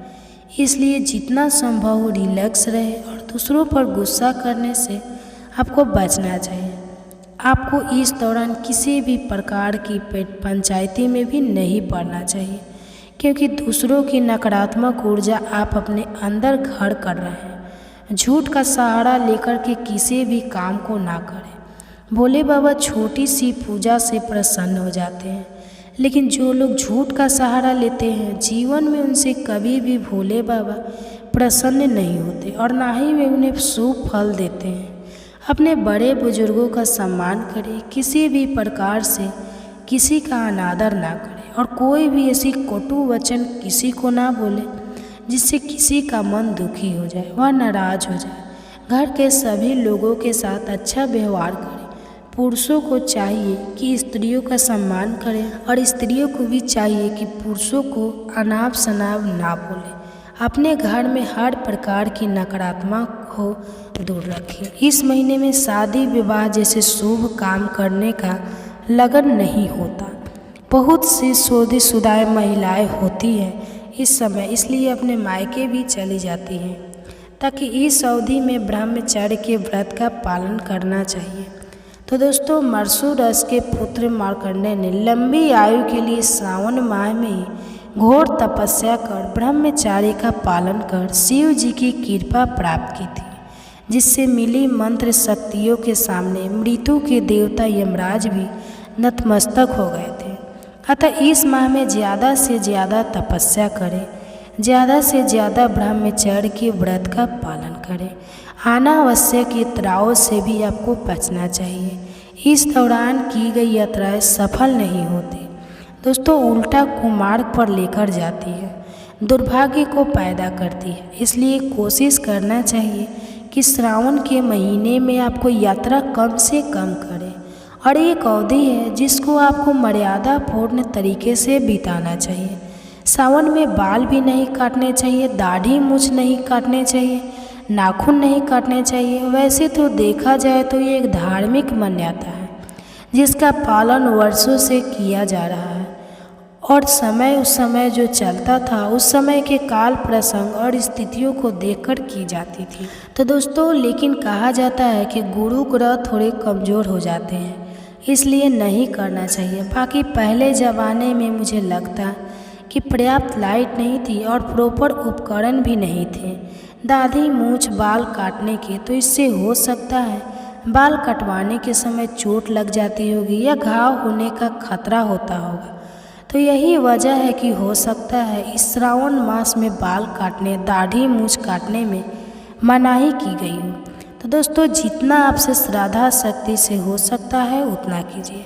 इसलिए जितना संभव हो रिलैक्स रहे और दूसरों पर गुस्सा करने से आपको बचना चाहिए। आपको इस दौरान किसी भी प्रकार की पंचायती में भी नहीं पड़ना चाहिए, क्योंकि दूसरों की नकारात्मक ऊर्जा आप अपने अंदर घर कर रहे हैं। झूठ का सहारा लेकर के किसी भी काम को ना करें। भोले बाबा छोटी सी पूजा से प्रसन्न हो जाते हैं, लेकिन जो लोग झूठ का सहारा लेते हैं जीवन में उनसे कभी भी भोले बाबा प्रसन्न नहीं होते और ना ही वे उन्हें शुभ फल देते हैं। अपने बड़े बुजुर्गों का सम्मान करें। किसी भी प्रकार से किसी का अनादर ना करें और कोई भी ऐसी कटु वचन किसी को ना बोले जिससे किसी का मन दुखी हो जाए, वह नाराज हो जाए। घर के सभी लोगों के साथ अच्छा व्यवहार करें। पुरुषों को चाहिए कि स्त्रियों का सम्मान करें और स्त्रियों को भी चाहिए कि पुरुषों को अनाप शनाप ना बोले। अपने घर में हर प्रकार की नकारात्मक को दूर रखें। इस महीने में शादी विवाह जैसे शुभ काम करने का लगन नहीं होता। बहुत सी शादीशुदा महिलाएं होती हैं इस समय, इसलिए अपने मायके भी चली जाती हैं, ताकि इस अवधि में ब्रह्मचर्य के व्रत का पालन करना चाहिए। तो दोस्तों, मरसूरस के पुत्र मार्कंडेय ने लंबी आयु के लिए सावन माह में ही घोर तपस्या कर ब्रह्मचार्य का पालन कर शिव जी की कृपा प्राप्त की थी, जिससे मिली मंत्र शक्तियों के सामने मृत्यु के देवता यमराज भी नतमस्तक हो गए थे। अतः इस माह में ज़्यादा से ज़्यादा तपस्या करें, ज़्यादा से ज़्यादा ब्रह्मचर्य के व्रत का पालन करें। अनावश्यक यात्राओं से भी आपको बचना चाहिए। इस दौरान की गई यात्राएं सफल नहीं होती दोस्तों, उल्टा कुमार्ग पर लेकर जाती है, दुर्भाग्य को पैदा करती है। इसलिए कोशिश करना चाहिए कि श्रावण के महीने में आपको यात्रा कम से कम करें। और एक अवधि है जिसको आपको मर्यादा पूर्ण तरीके से बिताना चाहिए। सावन में बाल भी नहीं काटने चाहिए, दाढ़ी मूछ नहीं काटने चाहिए, नाखून नहीं काटने चाहिए। वैसे तो देखा जाए तो ये एक धार्मिक मान्यता है जिसका पालन वर्षों से किया जा रहा है और उस समय जो चलता था उस समय के काल प्रसंग और स्थितियों को देखकर की जाती थी। तो दोस्तों लेकिन कहा जाता है कि गुरु ग्रह थोड़े कमज़ोर हो जाते हैं, इसलिए नहीं करना चाहिए। बाकी पहले ज़माने में मुझे लगता कि पर्याप्त लाइट नहीं थी और प्रॉपर उपकरण भी नहीं थे, दाढ़ी मूछ बाल काटने के, तो इससे हो सकता है बाल कटवाने के समय चोट लग जाती होगी या घाव होने का खतरा होता होगा। तो यही वजह है कि हो सकता है इस श्रावण मास में बाल काटने, दाढ़ी मूछ काटने में मनाही की गई हो। तो दोस्तों जितना आपसे श्रद्धा शक्ति से हो सकता है उतना कीजिए।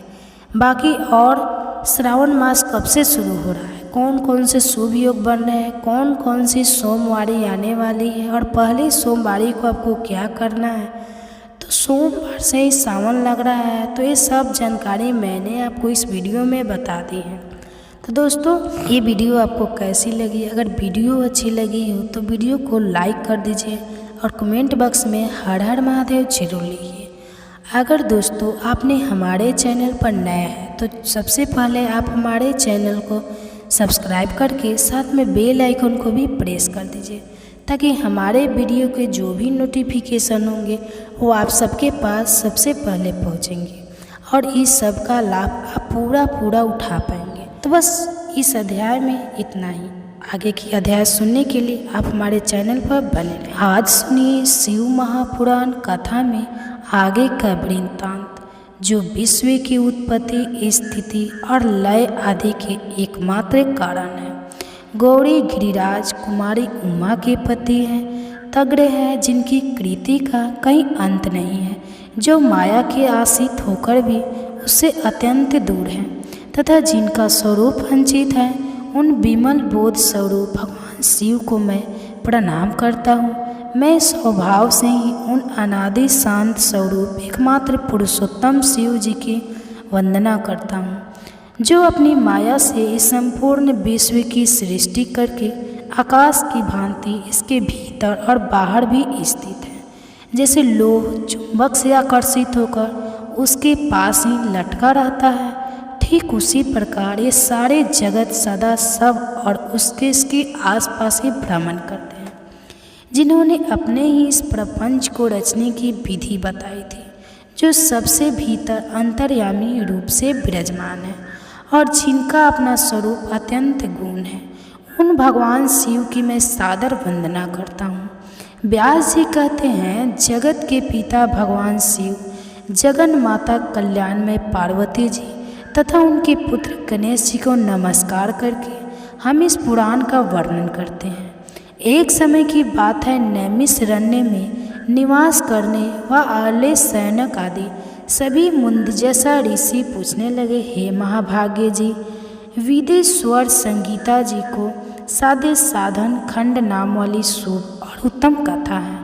बाकी और श्रावण मास कब से शुरू हो रहा है, कौन कौन से शुभ योग बन रहे हैं, कौन कौन सी सोमवारी आने वाली है और पहली सोमवारी को आपको क्या करना है, तो सोमवार से ही सावन लग रहा है। तो ये सब जानकारी मैंने आपको इस वीडियो में बता दी है। तो दोस्तों ये वीडियो आपको कैसी लगी? अगर वीडियो अच्छी लगी हो तो वीडियो को लाइक कर दीजिए और कमेंट बॉक्स में हर हर महादेव जरूर लिखिए। अगर दोस्तों आपने हमारे चैनल पर नए हैं तो सबसे पहले आप हमारे चैनल को सब्सक्राइब करके साथ में बेल आइकन को भी प्रेस कर दीजिए ताकि हमारे वीडियो के जो भी नोटिफिकेशन होंगे वो आप सबके पास सबसे पहले पहुंचेंगे और इस सब का लाभ आप पूरा उठा पाएंगे। तो बस इस अध्याय में इतना ही। आगे की अध्याय सुनने के लिए आप हमारे चैनल पर बने रहें। आज सुनिए शिव महापुराण कथा में आगे का वृत्तांत जो विश्व की उत्पत्ति, स्थिति और लय आदि के एकमात्र कारण है। गौरी गिरिराज कुमारी उमा के पति हैं, तगड़े हैं जिनकी कृति का कहीं अंत नहीं है, जो माया के आश्रित होकर भी उससे अत्यंत दूर हैं तथा जिनका स्वरूप अंचित है। उन विमल बोध स्वरूप भगवान शिव को मैं प्रणाम करता हूँ। मैं स्वभाव से ही उन अनादि शांत स्वरूप एकमात्र पुरुषोत्तम शिव जी की वंदना करता हूँ, जो अपनी माया से इस संपूर्ण विश्व की सृष्टि करके आकाश की भांति इसके भीतर और बाहर भी स्थित है। जैसे लोह चुंबक से आकर्षित होकर उसके पास ही लटका रहता है, ठीक उसी प्रकार ये सारे जगत सदा सब और इसके आसपास ही भ्रमण करते हैं, जिन्होंने अपने ही इस प्रपंच को रचने की विधि बताई थी, जो सबसे भीतर अंतर्यामी रूप से विराजमान है और जिनका अपना स्वरूप अत्यंत गुण है। उन भगवान शिव की मैं सादर वंदना करता हूँ। व्यास जी कहते हैं, जगत के पिता भगवान शिव, जगन माता कल्याणमय पार्वती जी तथा उनके पुत्र गणेश जी को नमस्कार करके हम इस पुराण का वर्णन करते हैं। एक समय की बात है, नैमिषारण्य में निवास करने व आले सैनक आदि सभी मुंदजसा ऋषि पूछने लगे, हे महाभाग्य जी, विदेश्वर संगीता जी को साधे साधन खंड नाम वाली शुभ और उत्तम कथा है,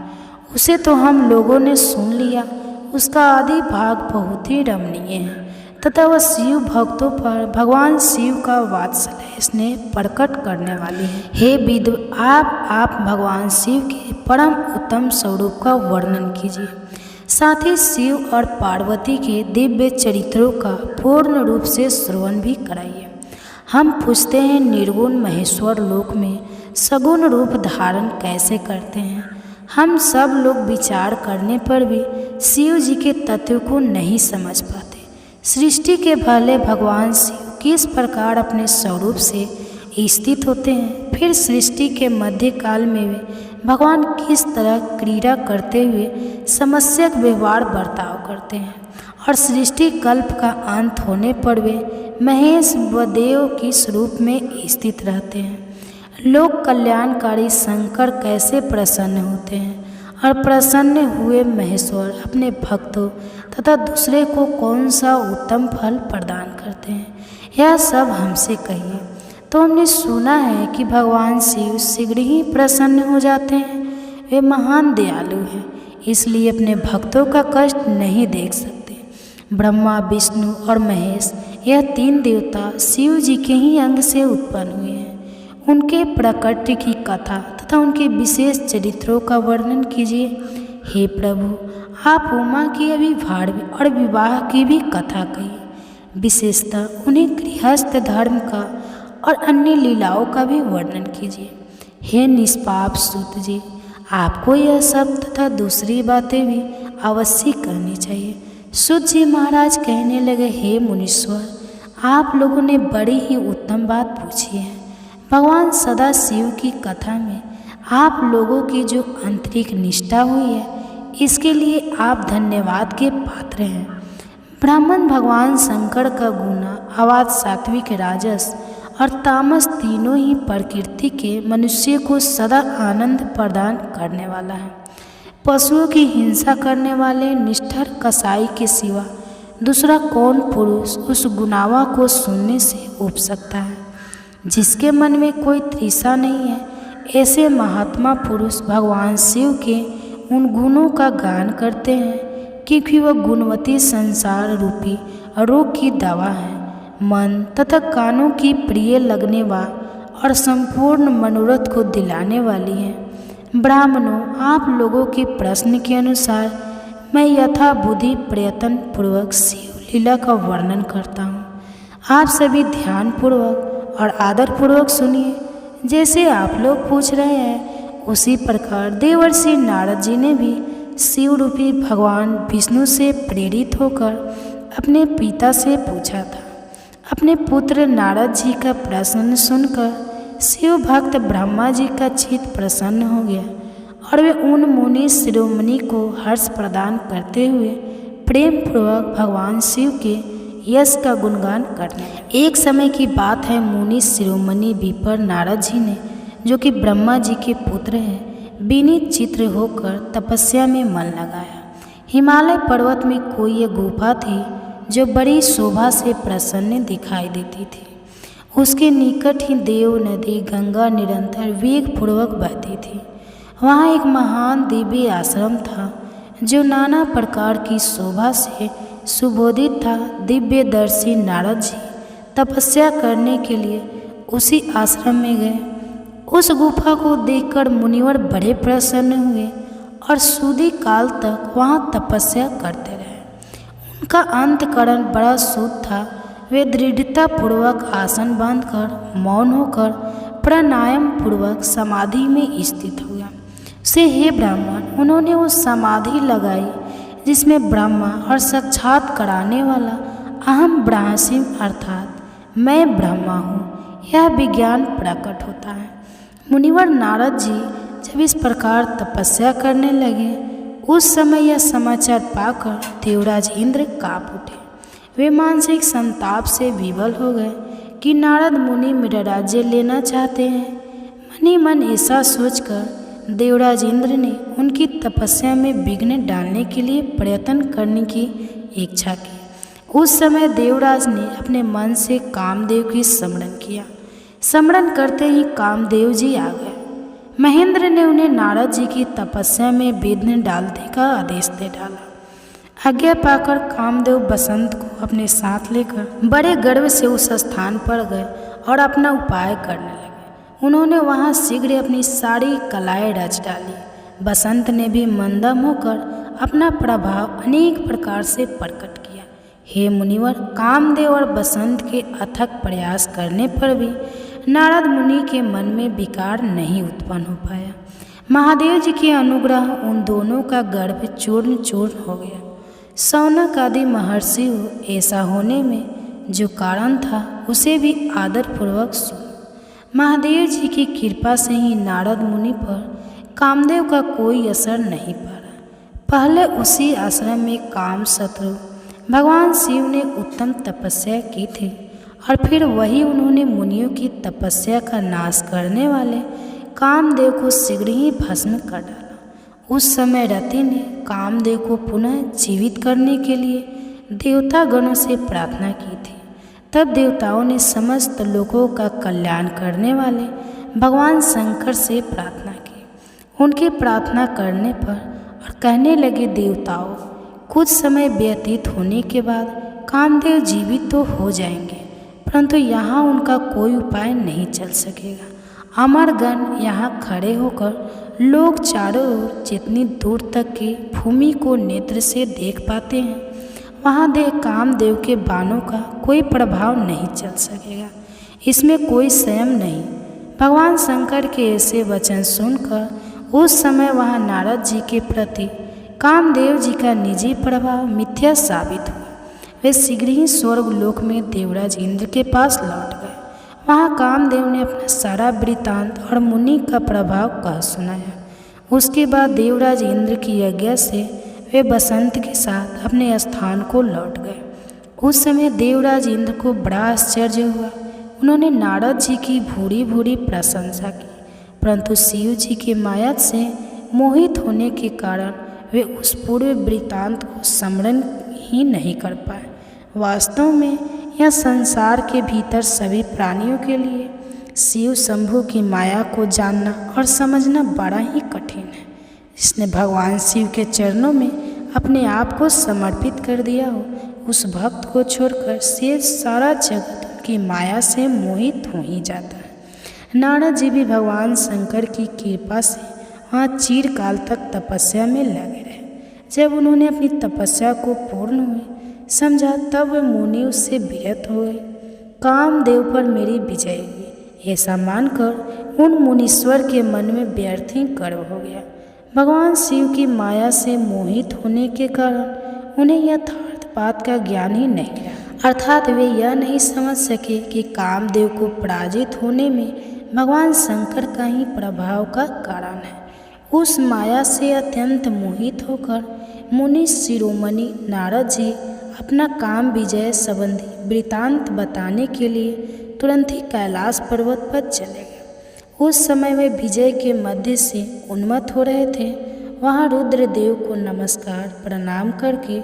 उसे तो हम लोगों ने सुन लिया। उसका आदि भाग बहुत ही रमणीय है तथा वह शिव भक्तों पर भगवान शिव का वात्सल्य स्नेह प्रकट करने वाली है। हे विद्व, आप भगवान शिव के परम उत्तम स्वरूप का वर्णन कीजिए, साथ ही शिव और पार्वती के दिव्य चरित्रों का पूर्ण रूप से श्रवण भी कराइए। हम पूछते हैं, निर्गुण महेश्वर लोक में सगुण रूप धारण कैसे करते हैं? हम सब लोग विचार करने पर भी शिव जी के तत्व को नहीं समझ पाते। सृष्टि के पहले भगवान शिव किस प्रकार अपने स्वरूप से स्थित होते हैं, फिर सृष्टि के मध्य काल में वे भगवान किस तरह क्रीड़ा करते हुए समस्या का व्यवहार बर्ताव करते हैं और सृष्टि कल्प का अंत होने पर वे महेश व देव की स्वरूप में स्थित रहते हैं। लोक कल्याणकारी शंकर कैसे प्रसन्न होते हैं और प्रसन्न हुए महेश्वर अपने भक्तों तथा दूसरे को कौन सा उत्तम फल प्रदान करते हैं, यह सब हमसे कहिए। तो हमने सुना है कि भगवान शिव शीघ्र ही प्रसन्न हो जाते हैं। वे महान दयालु हैं, इसलिए अपने भक्तों का कष्ट नहीं देख सकते। ब्रह्मा, विष्णु और महेश यह तीन देवता शिव जी के ही अंग से उत्पन्न हुए हैं। उनके प्रकृति की कथा तथा उनके विशेष चरित्रों का वर्णन कीजिए। हे प्रभु, आप उमा की अभिवाड़ और विवाह की भी कथा कहिए। विशेषतः उन्हें गृहस्थ धर्म का और अन्य लीलाओं का भी वर्णन कीजिए। हे निष्पाप सूत जी, आपको यह सब तथा दूसरी बातें भी अवश्य करनी चाहिए। सूत जी महाराज कहने लगे, हे मुनीश्वर, आप लोगों ने बड़ी ही उत्तम बात पूछी है। भगवान सदा शिव की कथा में आप लोगों की जो आंतरिक निष्ठा हुई है, इसके लिए आप धन्यवाद के पात्र हैं। ब्राह्मण भगवान शंकर का गुना, आवाज, सात्विक, राजस और तामस तीनों ही प्रकृति के मनुष्य को सदा आनंद प्रदान करने वाला है। पशुओं की हिंसा करने वाले निष्ठुर कसाई के सिवा दूसरा कौन पुरुष उस गुनावा को सुनने से उब सकता है। जिसके मन में कोई तृषा नहीं है, ऐसे महात्मा पुरुष भगवान शिव के उन गुणों का गान करते हैं, क्योंकि वह गुणवती संसार रूपी रोग की दवा है। मन तथा कानों की प्रिय लगने और संपूर्ण मनोरथ को दिलाने वाली है। ब्राह्मणों, आप लोगों के प्रश्न के अनुसार मैं यथा बुद्धि प्रयत्न पूर्वक शिव लीला का वर्णन करता हूँ। आप सभी ध्यान पूर्वक और आदर पूर्वक सुनिए। जैसे आप लोग पूछ रहे हैं, उसी प्रकार देवर्षि नारद जी ने भी शिव रूपी भगवान विष्णु से प्रेरित होकर अपने पिता से पूछा था। अपने पुत्र नारद जी का प्रश्न सुनकर शिव भक्त ब्रह्मा जी का चित्त प्रसन्न हो गया और वे उन मुनि शिरोमणि को हर्ष प्रदान करते हुए प्रेम पूर्वक भगवान शिव के यश का गुणगान करने लगे। एक समय की बात है, मुनि शिरोमणि विपर नारद जी ने, जो कि ब्रह्मा जी के पुत्र हैं, विनीत चित्र होकर तपस्या में मन लगाया। हिमालय पर्वत में कोई एक गुफा थी जो बड़ी शोभा से प्रसन्न दिखाई देती थी। उसके निकट ही देव नदी गंगा निरंतर वेग पूर्वक बहती थी। वहाँ एक महान दिव्य आश्रम था जो नाना प्रकार की शोभा से सुबोधित था। दिव्यदर्शी नारद जी तपस्या करने के लिए उसी आश्रम में गए। उस गुफा को देखकर मुनिवर बड़े प्रसन्न हुए और सुदीर्घ काल तक वहाँ तपस्या करते रहे। उनका अंतकरण बड़ा शुद्ध था। वे दृढ़ता पूर्वक आसन बांधकर मौन होकर प्राणायाम पूर्वक समाधि में स्थित हो गया। से हे ब्राह्मण, उन्होंने वो समाधि लगाई जिसमें ब्रह्मा और साक्षात कराने वाला अहम ब्रह्मास्मि अर्थात मैं ब्रह्मा हूँ, यह विज्ञान प्रकट होता है। मुनिवर नारद जी जब इस प्रकार तपस्या करने लगे, उस समय यह समाचार पाकर देवराज इंद्र काँप उठे। वे मानसिक संताप से विवल हो गए कि नारद मुनि मेरा राज्य लेना चाहते हैं। मन ही मन ऐसा सोचकर देवराज इंद्र ने उनकी तपस्या में विघ्न डालने के लिए प्रयत्न करने की इच्छा की। उस समय देवराज ने अपने मन से कामदेव की स्मरण किया। स्मरण करते ही कामदेव जी आ गए। महेंद्र ने उन्हें नारद जी की तपस्या में विघ्न डालने का आदेश दे डाला। आज्ञा पाकर कामदेव बसंत को अपने साथ लेकर बड़े गर्व से उस स्थान पर गए और अपना उपाय करने लगे। उन्होंने वहां शीघ्र अपनी सारी कलाएं रच डाली। बसंत ने भी मंदम होकर अपना प्रभाव अनेक प्रकार से प्रकट किया। हे मुनिवर, कामदेव और बसंत के अथक प्रयास करने पर भी नारद मुनि के मन में विकार नहीं उत्पन्न हो पाया। महादेव जी के अनुग्रह उन दोनों का गर्भ चूर्ण चूर्ण हो गया। शौनक आदि महर्षि हो, ऐसा होने में जो कारण था उसे भी आदरपूर्वक सुनो। महादेव जी की कृपा से ही नारद मुनि पर कामदेव का कोई असर नहीं पड़ा। पहले उसी आश्रम में काम शत्रु भगवान शिव ने उत्तम तपस्या की थी और फिर वही उन्होंने मुनियों की तपस्या का नाश करने वाले कामदेव को शीघ्र ही भस्म कर डाला। उस समय रति ने कामदेव को पुनः जीवित करने के लिए देवता गणों से प्रार्थना की थी। तब देवताओं ने समस्त लोगों का कल्याण करने वाले भगवान शंकर से प्रार्थना की। उनकी प्रार्थना करने पर और कहने लगे, देवताओं, कुछ समय व्यतीत होने के बाद कामदेव जीवित तो हो जाएंगे, परंतु यहाँ उनका कोई उपाय नहीं चल सकेगा। अमरगण यहाँ खड़े होकर लोग चारों ओर जितनी दूर तक की भूमि को नेत्र से देख पाते हैं, वहाँ देख कामदेव के बाणों का कोई प्रभाव नहीं चल सकेगा, इसमें कोई संयम नहीं। भगवान शंकर के ऐसे वचन सुनकर उस समय वहाँ नारद जी के प्रति कामदेव जी का निजी प्रभाव मिथ्या साबित हुआ। वे शीघ्र ही स्वर्ग लोक में देवराज इंद्र के पास लौट गए। वहाँ कामदेव ने अपना सारा वृत्तांत और मुनि का प्रभाव कह सुनाया। उसके बाद देवराज इंद्र की आज्ञा से वे बसंत के साथ अपने स्थान को लौट गए। उस समय देवराज इंद्र को बड़ा आश्चर्य हुआ। उन्होंने नारद जी की भूरी भूरी प्रशंसा की, परंतु शिव जी की माया से मोहित होने के कारण वे उस पूर्व वृत्तांत को स्मरण ही नहीं कर पाए। वास्तव में यह संसार के भीतर सभी प्राणियों के लिए शिव शंभु की माया को जानना और समझना बड़ा ही कठिन है। जिसने भगवान शिव के चरणों में अपने आप को समर्पित कर दिया हो, उस भक्त को छोड़कर शेष सारा जगत उनकी माया से मोहित हो ही जाता है। नारद जी भी भगवान शंकर की कृपा से वहाँ चिरकाल तक तपस्या में लगे रहे। जब उन्होंने अपनी तपस्या को पूर्ण हुए समझा, तब वे मुनि उससे विरत हो गए। कामदेव पर मेरी विजय हुई, ऐसा मानकर उन मुनीश्वर के मन में व्यर्थ ही गर्व हो गया। भगवान शिव की माया से मोहित होने के कारण उन्हें यथार्थ बात का ज्ञान ही नहीं रहा, अर्थात वे यह नहीं समझ सके कि कामदेव को पराजित होने में भगवान शंकर का ही प्रभाव का कारण है। उस माया से अत्यंत मोहित होकर मुनि शिरोमणि नारद जी अपना काम विजय संबंधी वृत्तांत बताने के लिए तुरंत ही कैलाश पर्वत पर चले गए। उस समय वे विजय के मध्य से उन्मत्त हो रहे थे। वहाँ रुद्रदेव को नमस्कार प्रणाम करके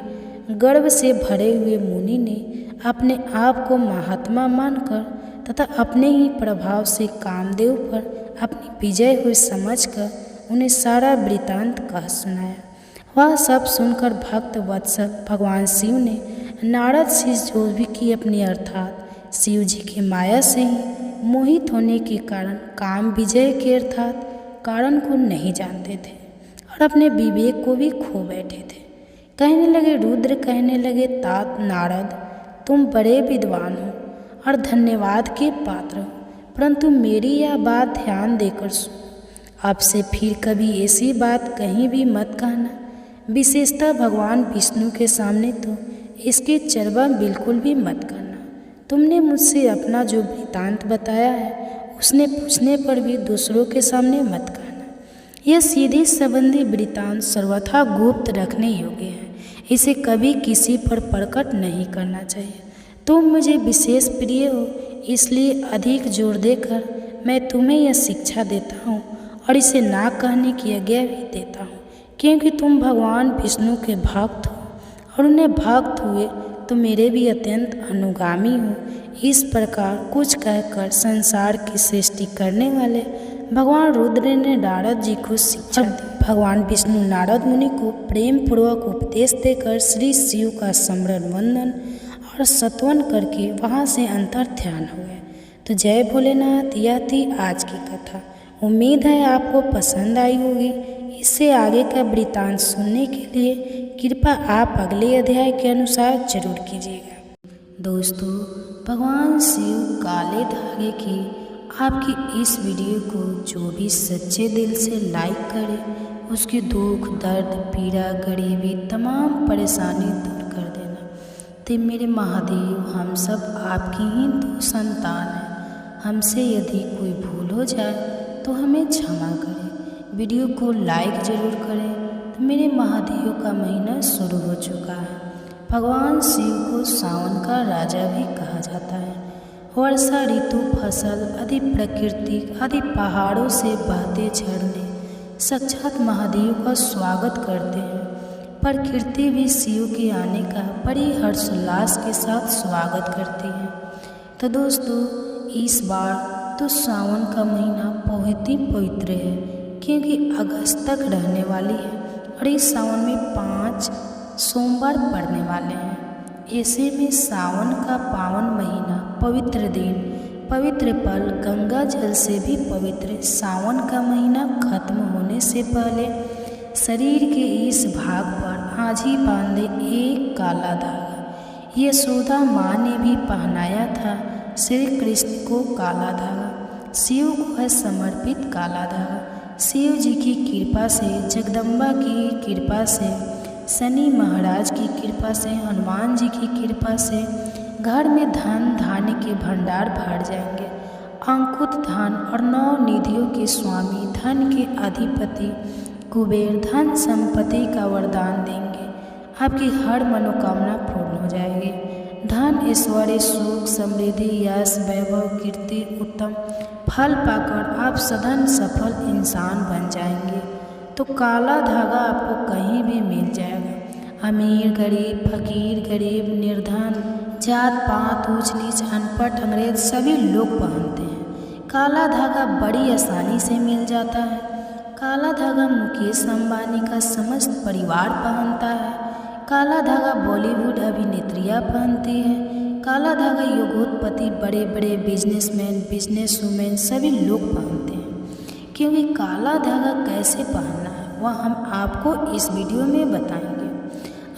गर्व से भरे हुए मुनि ने अपने आप को महात्मा मानकर तथा अपने ही प्रभाव से कामदेव पर अपनी विजय हुई समझकर उन्हें सारा वृत्तांत कह सुनाया। वह सब सुनकर भक्त वत्सल भगवान शिव ने नारद से जो भी की अपनी अर्थात शिव जी की माया से ही मोहित होने के कारण काम विजय के अर्थात कारण को नहीं जानते थे और अपने विवेक को भी खो बैठे थे। कहने लगे, रुद्र कहने लगे, तात नारद, तुम बड़े विद्वान हो और धन्यवाद के पात्र हो, परंतु मेरी यह बात ध्यान देकर सुनो। आपसे फिर कभी ऐसी बात कहीं भी मत कहना, विशेषतः भगवान विष्णु के सामने तो इसकी चर्चा बिल्कुल भी मत करना। तुमने मुझसे अपना जो वृत्तांत बताया है उसने पूछने पर भी दूसरों के सामने मत कहना। यह सीधी संबंधी वृत्तांत सर्वथा गुप्त रखने योग्य है, इसे कभी किसी पर प्रकट नहीं करना चाहिए। तुम मुझे विशेष प्रिय हो, इसलिए अधिक जोर देकर मैं तुम्हें यह शिक्षा देता हूँ और इसे ना कहने की आज्ञा भी देता हूँ, क्योंकि तुम भगवान विष्णु के भक्त हो और उन्हें भक्त हुए तो मेरे भी अत्यंत अनुगामी हो। इस प्रकार कुछ कहकर संसार की सृष्टि करने वाले भगवान रुद्र ने नारद जी को शिक्षा दी। भगवान विष्णु नारद मुनि को प्रेम पूर्वक उपदेश देकर श्री शिव का स्मरण वंदन और सत्वन करके वहाँ से अंतर ध्यान हुए। तो जय भोलेनाथ, यह थी आज की कथा। उम्मीद है आपको पसंद आई होगी। इससे आगे का वृत्तांत सुनने के लिए कृपया आप अगले अध्याय के अनुसार जरूर कीजिएगा। दोस्तों, भगवान शिव काले धागे की आपकी इस वीडियो को जो भी सच्चे दिल से लाइक करे, उसकी दुख दर्द पीड़ा गरीबी तमाम परेशानी दूर कर देना। तो मेरे महादेव, हम सब आपकी ही दो संतान हैं। हमसे यदि कोई भूल हो जाए तो हमें क्षमा करें, वीडियो को लाइक ज़रूर करें। तो मेरे महादेव का महीना शुरू हो चुका है। भगवान शिव को सावन का राजा भी कहा जाता है। वर्षा ऋतु, फसल आदि, प्रकृति आदि, पहाड़ों से बहते झरने साक्षात महादेव का स्वागत करते हैं। प्रकृति भी शिव के आने का बड़ी हर्षोल्लास के साथ स्वागत करती है। तो दोस्तों, इस बार तो सावन का महीना बहुत ही पवित्र है, क्योंकि अगस्त तक रहने वाली है और इस सावन में 5 सोमवार पड़ने वाले हैं। ऐसे में सावन का पावन महीना, पवित्र दिन, पवित्र पल, गंगा जल से भी पवित्र सावन का महीना खत्म होने से पहले शरीर के इस भाग पर आज ही बांधे एक काला धागा। यशोदा माँ ने भी पहनाया था श्री कृष्ण को काला धागा। शिव को है समर्पित काला धागा। शिव जी की कृपा से, जगदम्बा की कृपा से, शनि महाराज की कृपा से, हनुमान जी की कृपा से घर में धन धान्य के भंडार भर जाएंगे। अंकुत धन और 9 निधियों के स्वामी, धन के अधिपति कुबेर धन संपत्ति का वरदान देंगे। आपकी हर मनोकामना पूर्ण हो जाएगी। धन, ऐश्वर्य, सुख, समृद्धि, यश, वैभव, कीर्ति, उत्तम फल पाकर आप सधन सफल इंसान बन जाएंगे। तो काला धागा आपको कहीं भी मिल जाएगा। अमीर, गरीब, फकीर, गरीब, निर्धन, जात पात, ऊंच नीच, अनपढ़, अंग्रेज सभी लोग पहनते हैं। काला धागा बड़ी आसानी से मिल जाता है। काला धागा मुकेश अंबानी का समस्त परिवार पहनता है। काला धागा बॉलीवुड अभिनेत्रियां पहनती है। काला धागा योगोत्पत्ति, बड़े बड़े बिजनेसमैन, बिजनेसवुमेन सभी लोग पहनते हैं। क्योंकि काला धागा कैसे पहनना है वह हम आपको इस वीडियो में बताएंगे।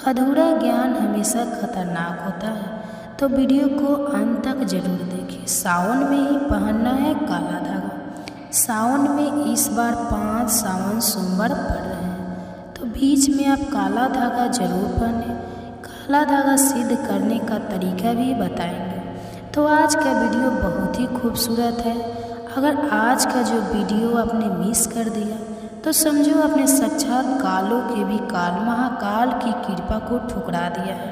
अधूरा ज्ञान हमेशा खतरनाक होता है, तो वीडियो को अंत तक जरूर देखें। सावन में ही पहनना है काला धागा। सावन में इस बार 5 सावन सोमवार पड़ रहे हैं, तो बीच में आप काला धागा जरूर पहने। काला धागा सिद्ध करने का तरीका भी बताएंगे। तो आज का वीडियो बहुत ही खूबसूरत है। अगर आज का जो वीडियो आपने मिस कर दिया तो समझो आपने साक्षात कालों के भी काल, महाकाल की कृपा को ठुकरा दिया है।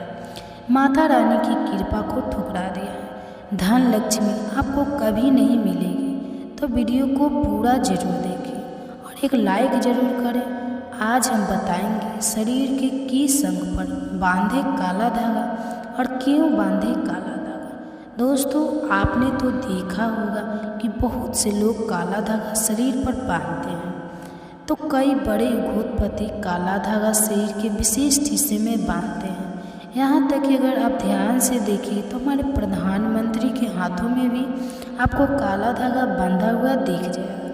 माता रानी की कृपा को ठुकरा दिया है। धन लक्ष्मी आपको कभी नहीं मिलेगी। तो वीडियो को पूरा जरूर देखें और एक लाइक जरूर करें। आज हम बताएंगे शरीर के किस अंग पर बांधे काला धागा और क्यों बांधे काला धागा। दोस्तों, आपने तो देखा होगा कि बहुत से लोग काला धागा शरीर पर बांधते हैं। तो कई बड़े उद्योगपति काला धागा शरीर के विशिष्ट हिस्से में बांधते हैं। यहाँ तक कि अगर आप ध्यान से देखें तो हमारे प्रधानमंत्री के हाथों में भी आपको काला धागा बंधा हुआ दिख जाएगा।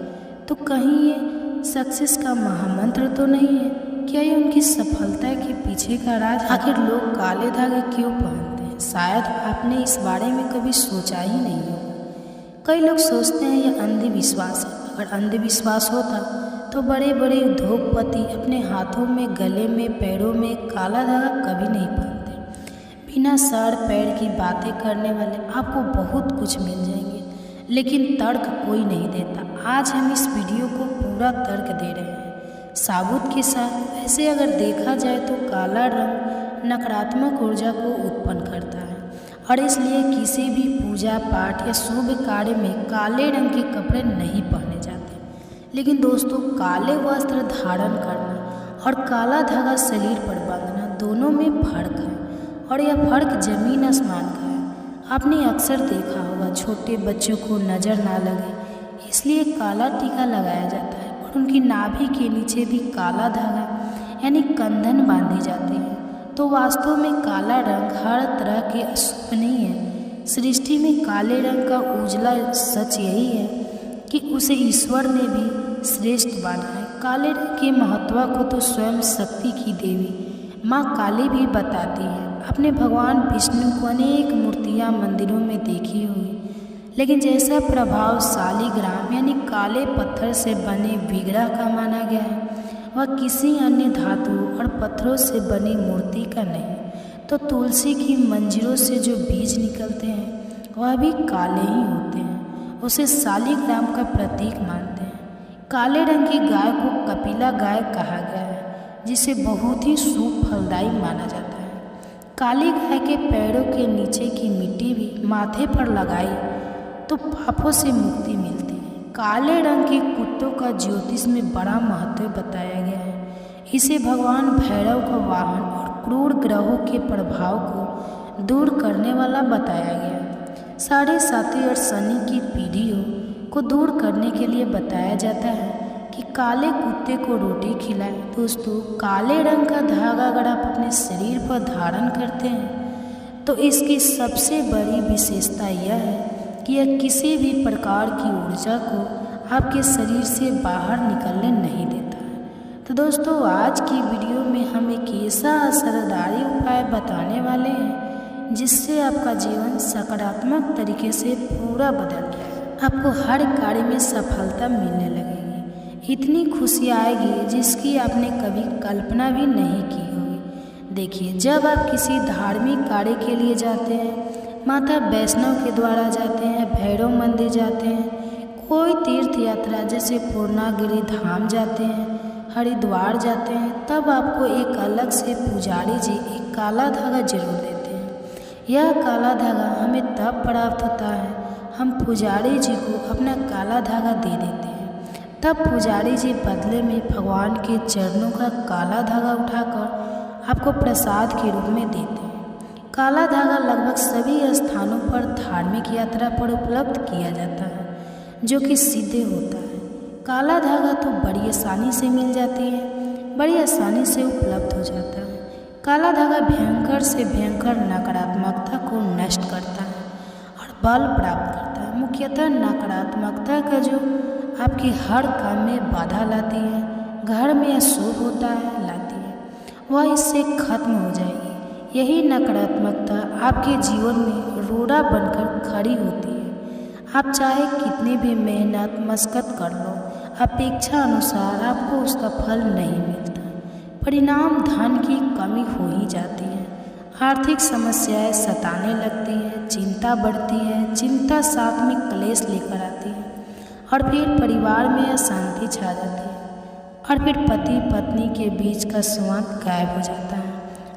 तो कहीं ये सक्सेस का महामंत्र तो नहीं है? क्या ये उनकी सफलता के पीछे का राज? आखिर लोग काले धागे क्यों पहनते हैं? शायद आपने इस बारे में कभी सोचा ही नहीं होगा। कई लोग सोचते हैं ये अंधविश्वास है। अगर अंधविश्वास होता तो बड़े बड़े उद्योगपति अपने हाथों में, गले में, पैरों में काला धागा कभी नहीं पहनते। बिना सर पैर की बातें करने वाले आपको बहुत कुछ मिल जाएंगे, लेकिन तर्क कोई नहीं देता। आज हम इस वीडियो को पूरा तर्क दे रहे हैं, साबुत के साथ। वैसे अगर देखा जाए तो काला रंग नकारात्मक ऊर्जा को उत्पन्न करता है और इसलिए किसी भी पूजा पाठ या शुभ कार्य में काले रंग के कपड़े नहीं पहने जाते। लेकिन दोस्तों, काले वस्त्र धारण करना और काला धागा शरीर पर बांधना दोनों में फर्क है, और यह फर्क जमीन आसमान का है। आपने अक्सर देखा होगा छोटे बच्चों को नज़र ना लगे इसलिए काला टीका लगाया जाता है और उनकी नाभि के नीचे भी काला धागा यानी कंधन बांधी जाती है। तो वास्तव में काला रंग हर तरह के अशुभ नहीं है। सृष्टि में काले रंग का उजला सच यही है कि उसे ईश्वर ने भी श्रेष्ठ माना है। काले रंग के महत्व को तो स्वयं शक्ति की देवी माँ काली भी बताती है। अपने भगवान विष्णु को अनेक मूर्तियाँ मंदिरों में देखी होगी, लेकिन जैसा प्रभाव शालिग्राम यानी काले पत्थर से बने विग्रह का माना गया है वह किसी अन्य धातु और पत्थरों से बनी मूर्ति का नहीं। तो तुलसी की मंजरों से जो बीज निकलते हैं वह भी काले ही होते हैं। उसे शालिग्राम का प्रतीक मानते हैं। काले रंग की गाय को कपिला गाय कहा गया है, जिसे बहुत ही शुभ फलदायी माना जाता है। काली गाय के पैरों के नीचे की मिट्टी भी माथे पर लगाई तो पापों से मुक्ति मिलती है। काले रंग के कुत्तों का ज्योतिष में बड़ा महत्व बताया गया है। इसे भगवान भैरव का वाहन और क्रूर ग्रहों के प्रभाव को दूर करने वाला बताया गया है। साढ़े साथी और शनि की पीढ़ियों को दूर करने के लिए बताया जाता है कि काले कुत्ते को रोटी खिलाएं। दोस्तों, काले रंग का धागा अगर आप अपने शरीर पर धारण करते हैं तो इसकी सबसे बड़ी विशेषता यह है कि यह किसी भी प्रकार की ऊर्जा को आपके शरीर से बाहर निकलने नहीं देता है। तो दोस्तों, आज की वीडियो में हम एक ऐसा असरदारी उपाय बताने वाले हैं जिससे आपका जीवन सकारात्मक तरीके से पूरा बदल जाएगा। आपको हर कार्य में सफलता मिलने लगेगी, इतनी खुशी आएगी जिसकी आपने कभी कल्पना भी नहीं की होगी। देखिए, जब आप किसी धार्मिक कार्य के लिए जाते हैं, माता वैष्णव के द्वारा जाते हैं, भैरव मंदिर जाते हैं, कोई तीर्थ यात्रा जैसे पूर्णागिरि धाम जाते हैं, हरिद्वार जाते हैं, तब आपको एक अलग से पुजारी जी एक काला धागा जरूर देते हैं। यह काला धागा हमें तब प्राप्त होता है हम पुजारी जी को अपना काला धागा दे देते हैं। तब पुजारी जी बदले में भगवान के चरणों का काला धागा उठाकर आपको प्रसाद के रूप में देते हैं। काला धागा लगभग सभी स्थानों पर धार्मिक यात्रा पर उपलब्ध किया जाता है, जो कि सीधे होता है। काला धागा तो बड़ी आसानी से मिल जाती है, बड़ी आसानी से उपलब्ध हो जाता है। काला धागा भयंकर से भयंकर नकारात्मकता को नष्ट करता है और बल प्राप्त करता है। मुख्यतः नकारात्मकता का जो आपके हर काम में बाधा लाती है, घर में अशुभ होता है लाती है, वह इससे खत्म हो जाएगी। यही नकारात्मकता आपके जीवन में रोड़ा बनकर खड़ी होती है। आप चाहे कितनी भी मेहनत मशक्कत कर लो, अपेक्षा अनुसार आपको उसका फल नहीं मिलता। परिणाम धन की कमी हो ही जाती है, आर्थिक समस्याएं सताने लगती हैं, चिंता बढ़ती है, चिंता साथ में क्लेश लेकर आती है और फिर परिवार में अशांति छा जाती है और फिर पति पत्नी के बीच का संवाद गायब हो जाता है।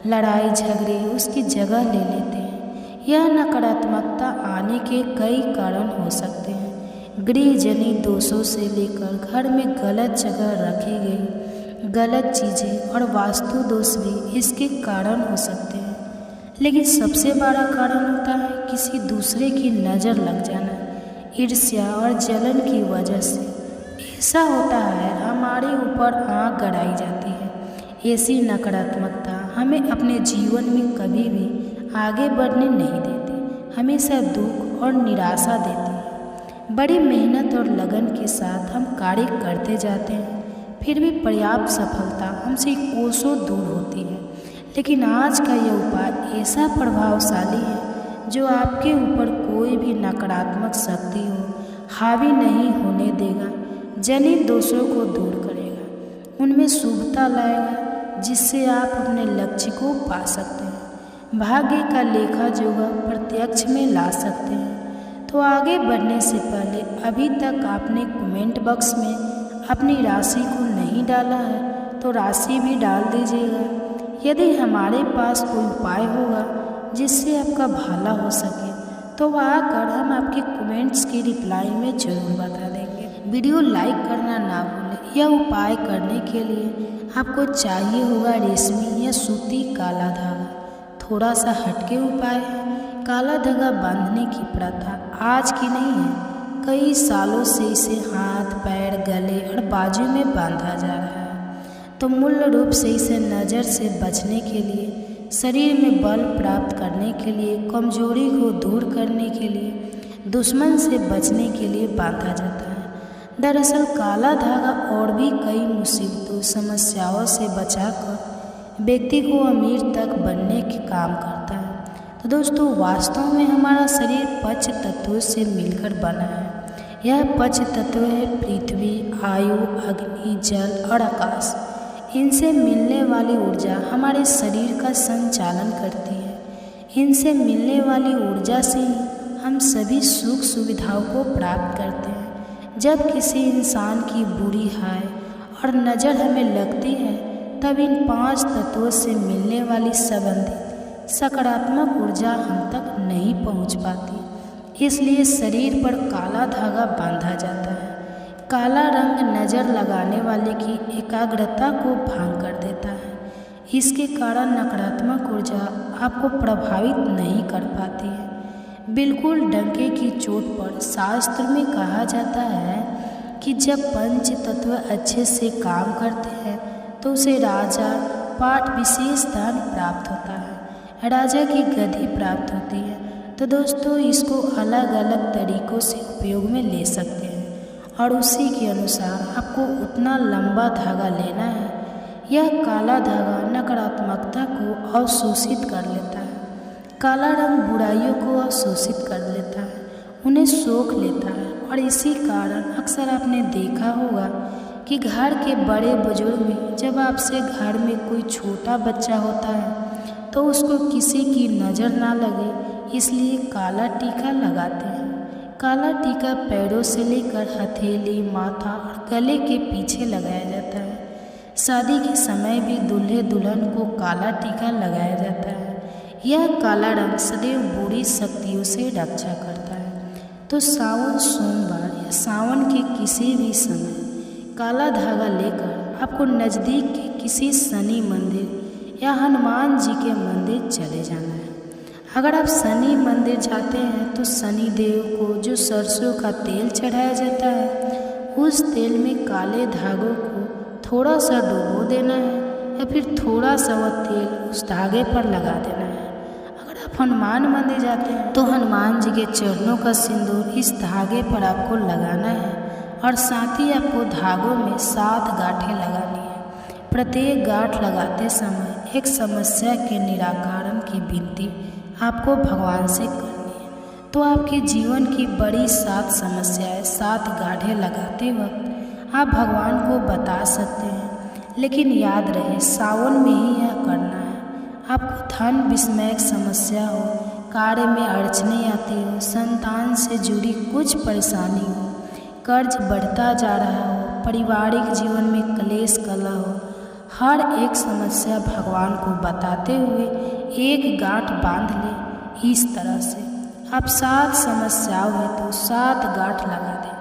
लड़ाई झगड़े उसकी जगह ले लेते हैं। यह नकारात्मकता आने के कई कारण हो सकते हैं। गृहजनित दोषों से लेकर घर में गलत जगह रखी गई गलत चीज़ें और वास्तु दोष भी इसके कारण हो सकते हैं। लेकिन सबसे बड़ा कारण होता है किसी दूसरे की नज़र लग जाना, ईर्ष्या और जलन की वजह से। ऐसा होता है हमारे ऊपर आँख गड़ाई जाती है। ऐसी नकारात्मकता हमें अपने जीवन में कभी भी आगे बढ़ने नहीं देती, हमेशा दुख और निराशा देती है। बड़ी मेहनत और लगन के साथ हम कार्य करते जाते हैं, फिर भी पर्याप्त सफलता हमसे कोसों दूर होती है। लेकिन आज का यह उपाय ऐसा प्रभावशाली है जो आपके ऊपर कोई भी नकारात्मक शक्ति हो हावी नहीं होने देगा। जनित दोषों को दूर करेगा, उनमें शुभता लाएगा, जिससे आप अपने लक्ष्य को पा सकते हैं, भाग्य का लेखा जोखा प्रत्यक्ष में ला सकते हैं। तो आगे बढ़ने से पहले अभी तक आपने कमेंट बॉक्स में अपनी राशि को नहीं डाला है तो राशि भी डाल दीजिएगा। यदि हमारे पास कोई उपाय होगा जिससे आपका भला हो सके तो वह आकर हम आपके कमेंट्स की रिप्लाई में जरूर बता देंगे। वीडियो लाइक करना ना भूलें। यह उपाय करने के लिए आपको चाहिए होगा रेशमी या सूती काला धागा। थोड़ा सा हटके उपाय है। काला धागा बांधने की प्रथा आज की नहीं है, कई सालों से इसे हाथ पैर गले और बाजू में बांधा जा रहा है। तो मूल रूप से इसे नज़र से बचने के लिए, शरीर में बल प्राप्त करने के लिए, कमजोरी को दूर करने के लिए, दुश्मन से बचने के लिए बांधा जाता है। दरअसल काला धागा और भी कई मुसीबतों समस्याओं से बचाकर व्यक्ति को अमीर तक बनने के काम करता है। तो दोस्तों, वास्तव में हमारा शरीर पंच तत्वों से मिलकर बना है। यह पंच तत्व है पृथ्वी, आयु, अग्नि, जल और आकाश। इनसे मिलने वाली ऊर्जा हमारे शरीर का संचालन करती है। इनसे मिलने वाली ऊर्जा से ही हम सभी सुख सुविधाओं को प्राप्त करते हैं। जब किसी इंसान की बुरी हाय और नज़र हमें लगती है तब इन 5 तत्वों से मिलने वाली संबंधित सकारात्मक ऊर्जा हम तक नहीं पहुंच पाती। इसलिए शरीर पर काला धागा बांधा जाता है। काला रंग नज़र लगाने वाले की एकाग्रता को भंग कर देता है। इसके कारण नकारात्मक ऊर्जा आपको प्रभावित नहीं कर पाती है। बिल्कुल डंके की चोट पर शास्त्र में कहा जाता है कि जब पंच तत्व अच्छे से काम करते हैं तो उसे राजा पाठ विशेष दान प्राप्त होता है, राजा की गद्दी प्राप्त होती है। तो दोस्तों इसको अलग अलग तरीक़ों से उपयोग में ले सकते हैं और उसी के अनुसार आपको उतना लंबा धागा लेना है। यह काला धागा नकारात्मकता को अवशोषित कर लेता है। काला रंग बुराइयों को अवशोषित कर लेता है, उन्हें सोख लेता है। और इसी कारण अक्सर आपने देखा होगा कि घर के बड़े बुजुर्ग में जब आपसे घर में कोई छोटा बच्चा होता है तो उसको किसी की नज़र ना लगे इसलिए काला टीका लगाते हैं। काला टीका पैरों से लेकर हथेली, माथा और गले के पीछे लगाया जाता है। शादी के समय भी दूल्हे दुल्हन को काला टीका लगाया जाता है। यह काला रंग सदैव बुरी शक्तियों से रक्षा करता है। तो सावन सोमवार या सावन के किसी भी समय काला धागा लेकर आपको नज़दीक के किसी शनि मंदिर या हनुमान जी के मंदिर चले जाना है। अगर आप शनि मंदिर जाते हैं तो शनि देव को जो सरसों का तेल चढ़ाया जाता है उस तेल में काले धागों को थोड़ा सा डुबो देना है या फिर थोड़ा सा वह तेल उस धागे पर लगा देना है। अगर आप हनुमान मंदिर जाते हैं तो हनुमान जी के चरणों का सिंदूर इस धागे पर आपको लगाना है और साथ ही आपको धागों में 7 गांठें लगानी है। प्रत्येक गांठ लगाते समय एक समस्या के निराकरण की विनती आपको भगवान से करनी है। तो आपके जीवन की बड़ी 7 समस्याएं 7 गांठें लगाते वक्त आप भगवान को बता सकते हैं। लेकिन याद रहे सावन में ही यह करना है। आपको धन विस्मयक समस्या हो, कार्य में अड़चने आती हो, संतान से जुड़ी कुछ परेशानी हो, कर्ज बढ़ता जा रहा हो, पारिवारिक जीवन में क्लेश कला हो, हर एक समस्या भगवान को बताते हुए एक गांठ बांध ले। इस तरह से आप 7 समस्याओं है तो 7 गांठ लगा दें।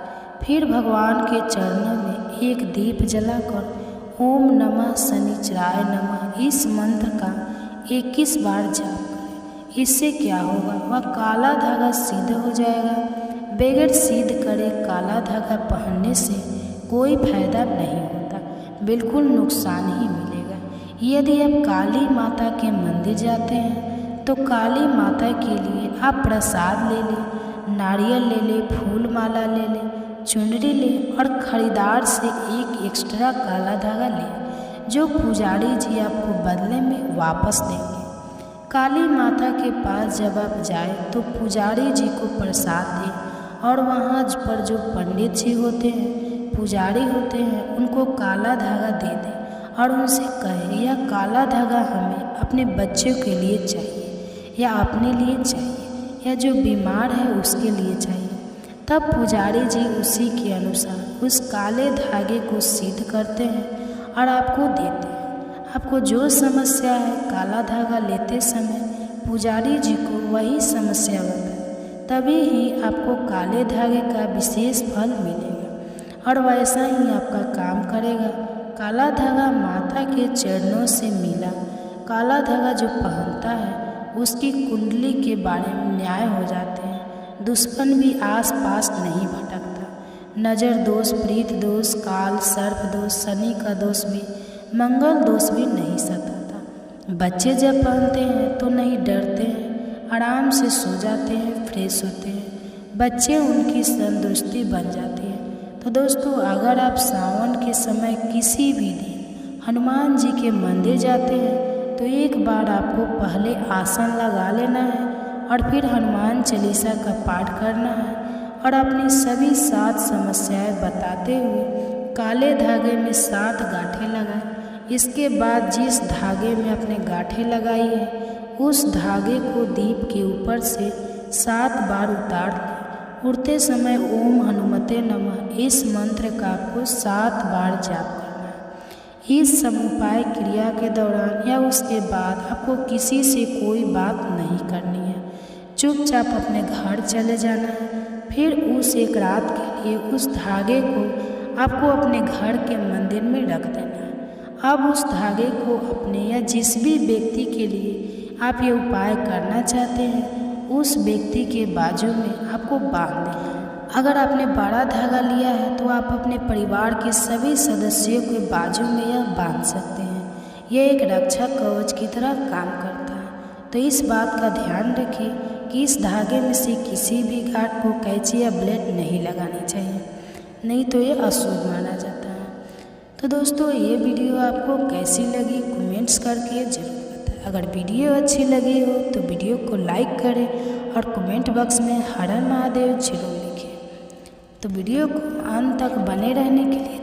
फिर भगवान के चरणों में एक दीप जलाकर ओम नमः शनिचराय नमः इस मंत्र का 21 बार जाप करें। इससे क्या होगा, वह काला धागा सिद्ध हो जाएगा। बगैर सिद्ध करे काला धागा पहनने से कोई फायदा नहीं होता, बिल्कुल नुकसान ही मिलेगा। यदि आप काली माता के मंदिर जाते हैं तो काली माता के लिए आप प्रसाद ले लें, नारियल ले लें, फूल माला ले लें, चुनरी लें और खरीदार से एक एक्स्ट्रा काला धागा लें जो पुजारी जी आपको बदले में वापस देंगे। काली माता के पास जब आप जाए तो पुजारी जी को प्रसाद दें और वहाँ पर जो पंडित जी होते हैं, पुजारी होते हैं, उनको काला धागा दे दें और उनसे कहें यह काला धागा हमें अपने बच्चों के लिए चाहिए या अपने लिए चाहिए या जो बीमार है उसके लिए चाहिए। तब पुजारी जी उसी के अनुसार उस काले धागे को सिद्ध करते हैं और आपको देते हैं। आपको जो समस्या है काला धागा लेते समय पुजारी जी को वही समस्या बताए, तभी ही आपको काले धागे का विशेष फल मिलेगा और वैसा ही आपका काम करेगा। काला धागा माता के चरणों से मिला। काला धागा जो पहनता है उसकी कुंडली के बारे में न्याय हो जाते हैं। दुश्मन भी आस पास नहीं भटकता। नज़र दोष, प्रीत दोष, काल सर्प दोष, शनि का दोष भी, मंगल दोष भी नहीं सताता। बच्चे जब पहनते हैं तो नहीं डरते हैं, आराम से सो जाते हैं, फ्रेश होते हैं, बच्चे उनकी तंदुरुस्ती बन जाती है। तो दोस्तों अगर आप सावन के समय किसी भी दिन हनुमान जी के मंदिर जाते हैं तो एक बार आपको पहले आसन लगा लेना है और फिर हनुमान चालीसा का पाठ करना है और अपनी सभी 7 समस्याएं बताते हुए काले धागे में 7 गांठें लगाएं। इसके बाद जिस धागे में अपने गांठें लगाई है उस धागे को दीप के ऊपर से 7 बार उतार लें उड़ते समय ओम हनुमते नमः इस मंत्र का आपको 7 बार जाप करना है। इस सब उपाय क्रिया के दौरान या उसके बाद आपको किसी से कोई बात नहीं करनी है। चुपचाप अपने घर चले जाना है। फिर उस एक रात के लिए उस धागे को आपको अपने घर के मंदिर में रख देना है। अब उस धागे को अपने या जिस भी व्यक्ति के लिए आप ये उपाय करना चाहते हैं उस व्यक्ति के बाजू में आपको बांध देना है। अगर आपने बड़ा धागा लिया है तो आप अपने परिवार के सभी सदस्यों के बाजू में यह बांध सकते हैं। यह एक रक्षा कवच की तरह काम करता है। तो इस बात का ध्यान रखें कि इस धागे में से किसी भी गांठ को कैंची या ब्लेड नहीं लगानी चाहिए, नहीं तो ये अशुभ माना जाता है। तो दोस्तों ये वीडियो आपको कैसी लगी कमेंट्स करके जरूर बताएं। अगर वीडियो अच्छी लगी हो तो वीडियो को लाइक करें और कमेंट बॉक्स में हर हर महादेव जरूर लिखें। तो वीडियो को अंत तक बने रहने के लिए